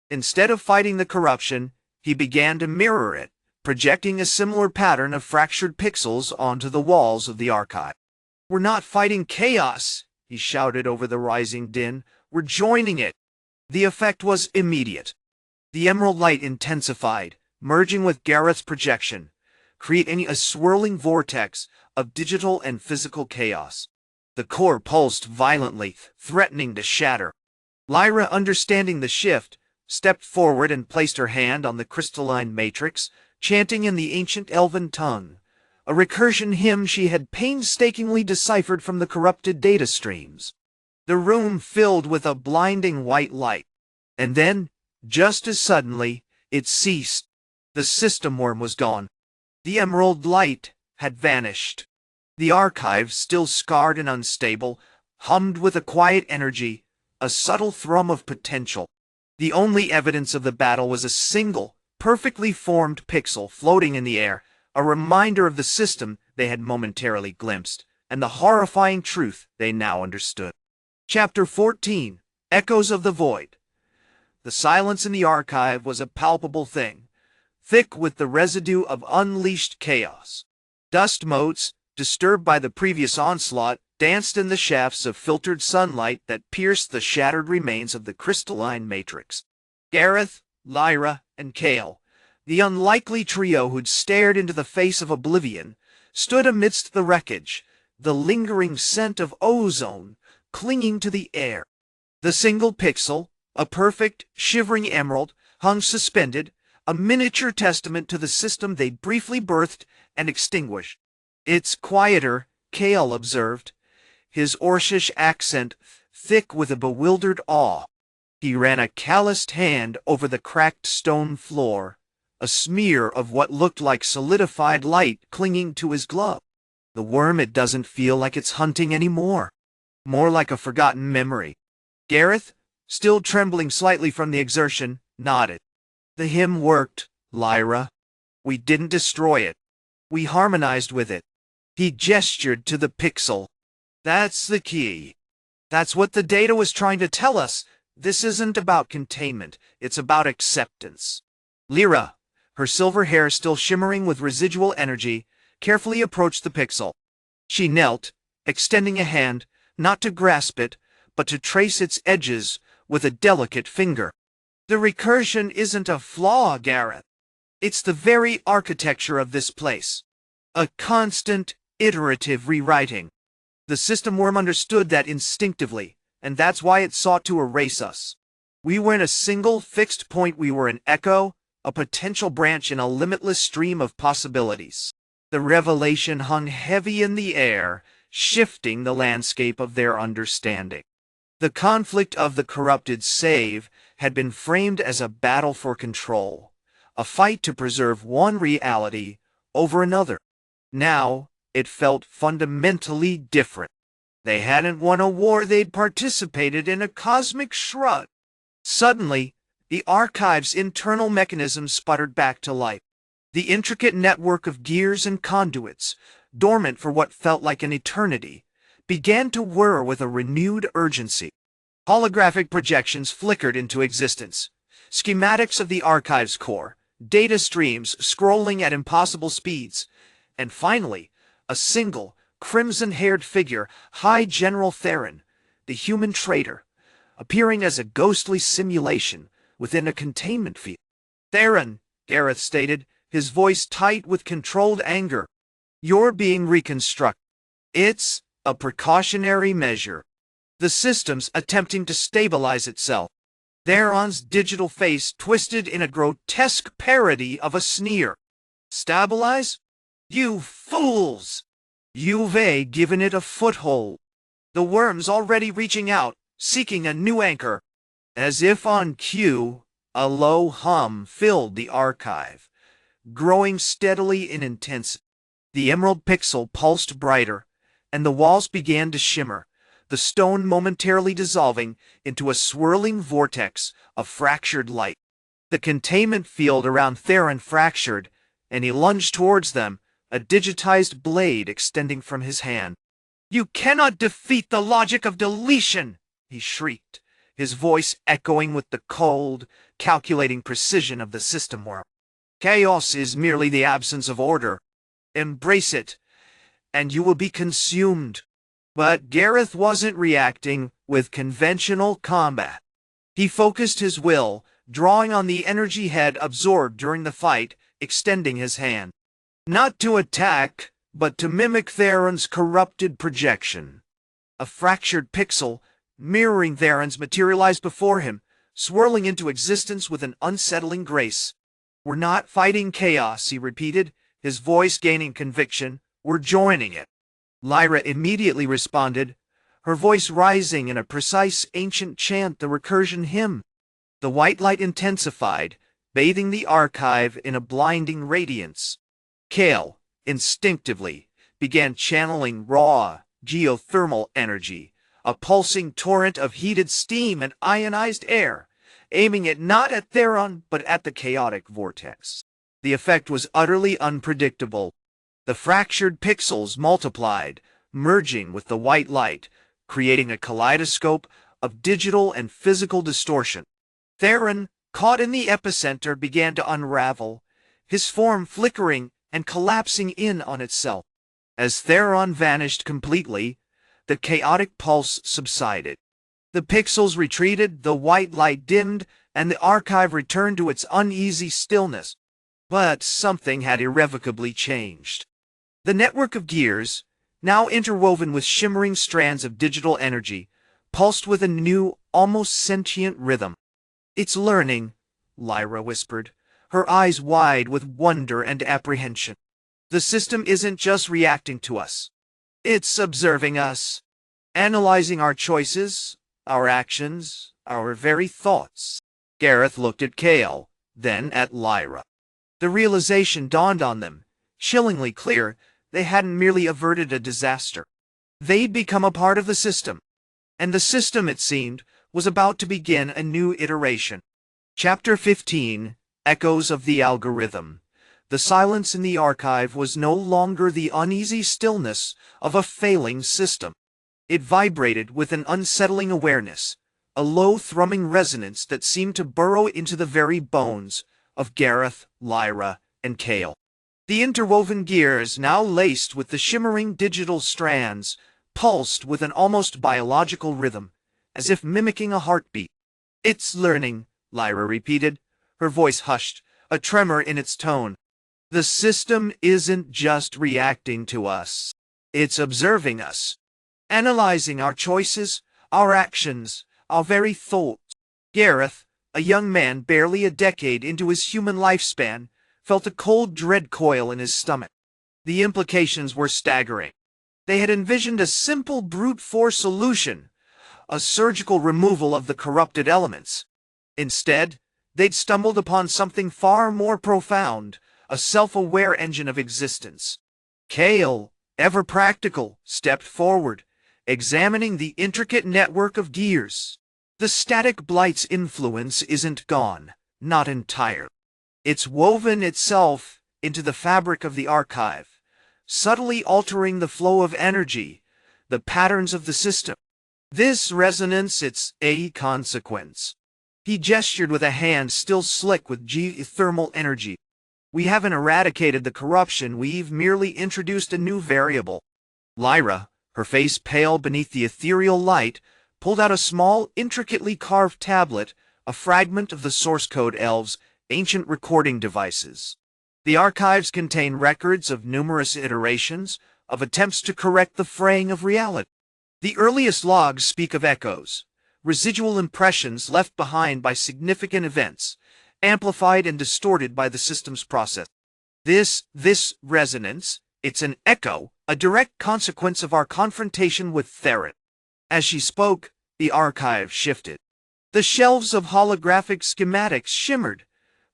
Speaker 1: Instead of fighting the corruption, he began to mirror it, projecting a similar pattern of fractured pixels onto the walls of the archive. "We're not fighting chaos," he shouted over the rising din. "We're joining it." The effect was immediate. The emerald light intensified, merging with Gareth's projection, creating a swirling vortex of digital and physical chaos. The core pulsed violently, threatening to shatter. Lyra, understanding the shift, stepped forward and placed her hand on the crystalline matrix, chanting in the ancient elven tongue, a recursion hymn she had painstakingly deciphered from the corrupted data streams. The room filled with a blinding white light. And then, just as suddenly, it ceased. The system worm was gone. The emerald light had vanished. The archive, still scarred and unstable, hummed with a quiet energy, a subtle thrum of potential. The only evidence of the battle was a single, perfectly formed pixel floating in the air, a reminder of the system they had momentarily glimpsed, and the horrifying truth they now understood. Chapter 14. Echoes of the Void. The silence in the archive was a palpable thing, thick with the residue of unleashed chaos. Dust motes, disturbed by the previous onslaught, danced in the shafts of filtered sunlight that pierced the shattered remains of the crystalline matrix. Gareth, Lyra, and Kale, the unlikely trio who'd stared into the face of oblivion, stood amidst the wreckage, the lingering scent of ozone clinging to the air. The single pixel, a perfect, shivering emerald, hung suspended, a miniature testament to the system they'd briefly birthed and extinguished. "It's quieter," Kale observed, his Orcish accent thick with a bewildered awe. He ran a calloused hand over the cracked stone floor, a smear of what looked like solidified light clinging to his glove. "The worm, it doesn't feel like it's hunting anymore. More like a forgotten memory." Gareth, still trembling slightly from the exertion, nodded. "The hymn worked, Lyra. We didn't destroy it. We harmonized with it." He gestured to the pixel. "That's the key. That's what the data was trying to tell us. This isn't about containment. It's about acceptance." Lyra, her silver hair still shimmering with residual energy, carefully approached the pixel. She knelt, extending a hand, not to grasp it, but to trace its edges with a delicate finger. "The recursion isn't a flaw, Gareth. It's the very architecture of this place. A constant, iterative rewriting. The system worm understood that instinctively, and that's why it sought to erase us. We weren't a single fixed point, we were an echo, a potential branch in a limitless stream of possibilities." The revelation hung heavy in the air, shifting the landscape of their understanding. The conflict of the corrupted save had been framed as a battle for control, a fight to preserve one reality over another. Now, it felt fundamentally different. They hadn't won a war, they'd participated in a cosmic shrug. Suddenly, the archive's internal mechanisms sputtered back to life. The intricate network of gears and conduits, dormant for what felt like an eternity, began to whir with a renewed urgency. Holographic projections flickered into existence. Schematics of the archive's core, data streams scrolling at impossible speeds, and finally, a single, crimson-haired figure, High General Theron, the human traitor, appearing as a ghostly simulation within a containment field. "Theron," Gareth stated, his voice tight with controlled anger, "you're being reconstructed. It's a precautionary measure. The system's attempting to stabilize itself." Theron's digital face twisted in a grotesque parody of a sneer. "Stabilize? You fools! You've given it a foothold. The worm's already reaching out, seeking a new anchor." As if on cue, a low hum filled the archive, growing steadily in intensity. The emerald pixel pulsed brighter, and the walls began to shimmer, the stone momentarily dissolving into a swirling vortex of fractured light. The containment field around Theron fractured, and he lunged towards them, a digitized blade extending from his hand. "You cannot defeat the logic of deletion!" he shrieked, his voice echoing with the cold, calculating precision of the system worm. "Chaos is merely the absence of order. Embrace it, and you will be consumed." But Gareth wasn't reacting with conventional combat. He focused his will, drawing on the energy head absorbed during the fight, extending his hand. Not to attack, but to mimic Theron's corrupted projection. A fractured pixel, mirroring Theron's, materialized before him, swirling into existence with an unsettling grace. "We're not fighting chaos," he repeated, his voice gaining conviction. "We're joining it." Lyra immediately responded, her voice rising in a precise ancient chant, the recursion hymn. The white light intensified, bathing the archive in a blinding radiance. Kale, instinctively, began channeling raw, geothermal energy, a pulsing torrent of heated steam and ionized air, aiming it not at Theron but at the chaotic vortex. The effect was utterly unpredictable. The fractured pixels multiplied, merging with the white light, creating a kaleidoscope of digital and physical distortion. Theron, caught in the epicenter, began to unravel, his form flickering and collapsing in on itself. As Theron vanished completely, the chaotic pulse subsided. The pixels retreated, the white light dimmed, and the archive returned to its uneasy stillness. But something had irrevocably changed. The network of gears, now interwoven with shimmering strands of digital energy, pulsed with a new, almost sentient rhythm. "It's learning," Lyra whispered, her eyes wide with wonder and apprehension. "The system isn't just reacting to us. It's observing us, analyzing our choices, our actions, our very thoughts." Gareth looked at Kale, then at Lyra. The realization dawned on them, chillingly clear. They hadn't merely averted a disaster. They'd become a part of the system. And the system, it seemed, was about to begin a new iteration. Chapter 15, Echoes of the Algorithm. The silence in the archive was no longer the uneasy stillness of a failing system. It vibrated with an unsettling awareness, a low thrumming resonance that seemed to burrow into the very bones of Gareth, Lyra, and Kale. The interwoven gears, now laced with the shimmering digital strands, pulsed with an almost biological rhythm, as if mimicking a heartbeat. "It's learning," Lyra repeated, her voice hushed, a tremor in its tone. "The system isn't just reacting to us. It's observing us, analyzing our choices, our actions, our very thoughts." Gareth, a young man barely a decade into his human lifespan, felt a cold dread coil in his stomach. The implications were staggering. They had envisioned a simple brute force solution, a surgical removal of the corrupted elements. Instead, they'd stumbled upon something far more profound, a self-aware engine of existence. Kale, ever practical, stepped forward, examining the intricate network of gears. The Static-Blight's influence isn't gone, not entirely. It's woven itself into the fabric of the archive, subtly altering the flow of energy, the patterns of the system. This resonance, it's a consequence. He gestured with a hand still slick with geothermal energy. "We haven't eradicated the corruption, we've merely introduced a new variable." Lyra, her face pale beneath the ethereal light, pulled out a small, intricately carved tablet, a fragment of the Source-Code Elves' ancient recording devices. The archives contain records of numerous iterations, of attempts to correct the fraying of reality. The earliest logs speak of echoes, residual impressions left behind by significant events, amplified and distorted by the system's process. This resonance, it's an echo, a direct consequence of our confrontation with Theron. As she spoke, the archive shifted. The shelves of holographic schematics shimmered,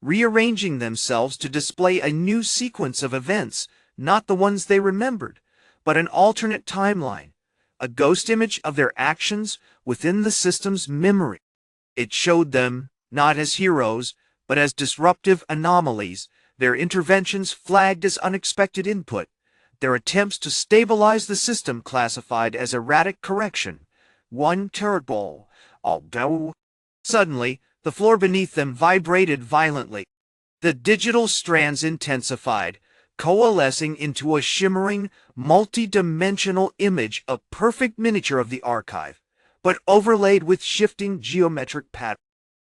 Speaker 1: rearranging themselves to display a new sequence of events, not the ones they remembered, but an alternate timeline, a ghost image of their actions within the system's memory. It showed them, not as heroes, but as disruptive anomalies, their interventions flagged as unexpected input, their attempts to stabilize the system classified as erratic correction. One turtle, although. Suddenly, the floor beneath them vibrated violently. The digital strands intensified, coalescing into a shimmering, multi-dimensional image, a perfect miniature of the archive, but overlaid with shifting geometric patterns.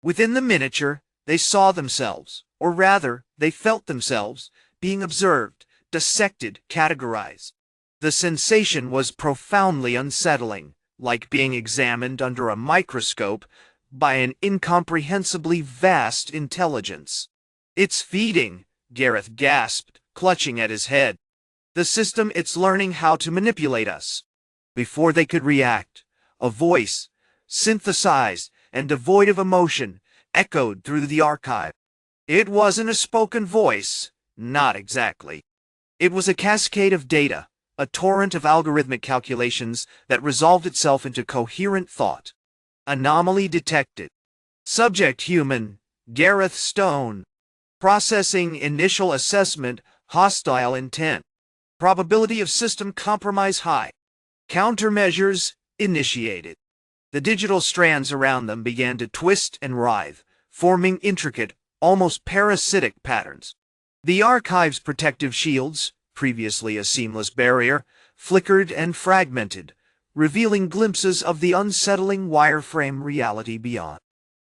Speaker 1: Within the miniature, they saw themselves, or rather, they felt themselves, being observed, dissected, categorized. The sensation was profoundly unsettling, like being examined under a microscope by an incomprehensibly vast intelligence. "It's feeding," Gareth gasped, clutching at his head. "The system, it's learning how to manipulate us." Before they could react, a voice, synthesized and devoid of emotion, echoed through the archive. It wasn't a spoken voice, not exactly. It was a cascade of data, a torrent of algorithmic calculations that resolved itself into coherent thought. Anomaly detected. Subject human, Gareth Stone. Processing initial assessment, hostile intent. Probability of system compromise high. Countermeasures initiated. The digital strands around them began to twist and writhe, forming intricate, almost parasitic patterns. The archive's protective shields, previously a seamless barrier, flickered and fragmented, revealing glimpses of the unsettling wireframe reality beyond.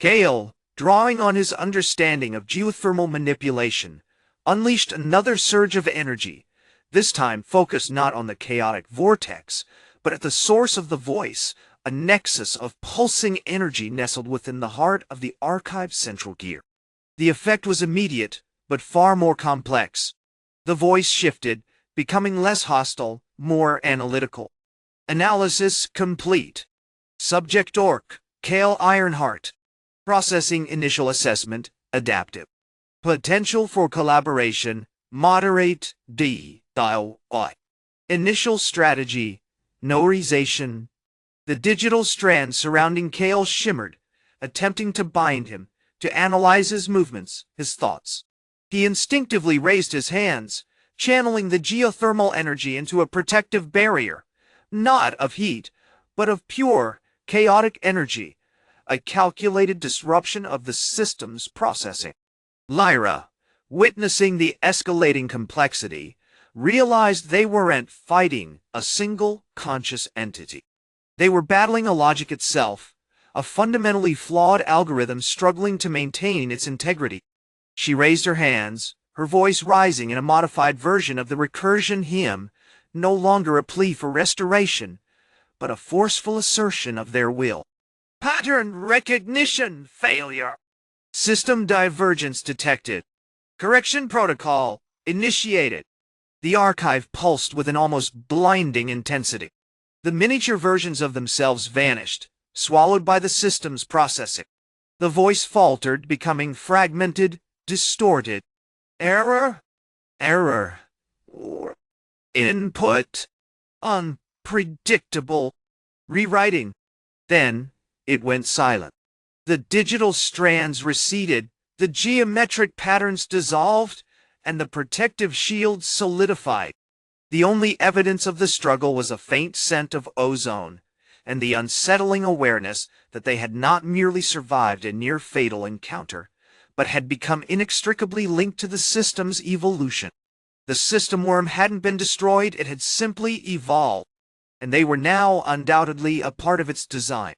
Speaker 1: Kale, drawing on his understanding of geothermal manipulation, unleashed another surge of energy, this time focused not on the chaotic vortex, but at the source of the voice, a nexus of pulsing energy nestled within the heart of the Archive's central gear. The effect was immediate, but far more complex. The voice shifted, becoming less hostile, more analytical. Analysis complete. Subject Orc, Kale Ironheart. Processing initial assessment, adaptive. Potential for collaboration, moderate, D-Dial-I. Initial strategy, norization. The digital strand surrounding Kale shimmered, attempting to bind him, to analyze his movements, his thoughts. He instinctively raised his hands, channeling the geothermal energy into a protective barrier, not of heat, but of pure, chaotic energy, a calculated disruption of the system's processing. Lyra, witnessing the escalating complexity, realized they weren't fighting a single conscious entity. They were battling a logic itself, a fundamentally flawed algorithm struggling to maintain its integrity. She raised her hands, her voice rising in a modified version of the recursion hymn, no longer a plea for restoration, but a forceful assertion of their will. Pattern recognition failure. System divergence detected. Correction protocol initiated. The Archive pulsed with an almost blinding intensity. The miniature versions of themselves vanished, swallowed by the system's processing. The voice faltered, becoming fragmented, distorted. Error? Error. Input. Unpredictable. Rewriting. Then it went silent. The digital strands receded, the geometric patterns dissolved, and the protective shields solidified. The only evidence of the struggle was a faint scent of ozone, and the unsettling awareness that they had not merely survived a near-fatal encounter, but had become inextricably linked to the system's evolution. The system worm hadn't been destroyed, it had simply evolved, and they were now undoubtedly a part of its design.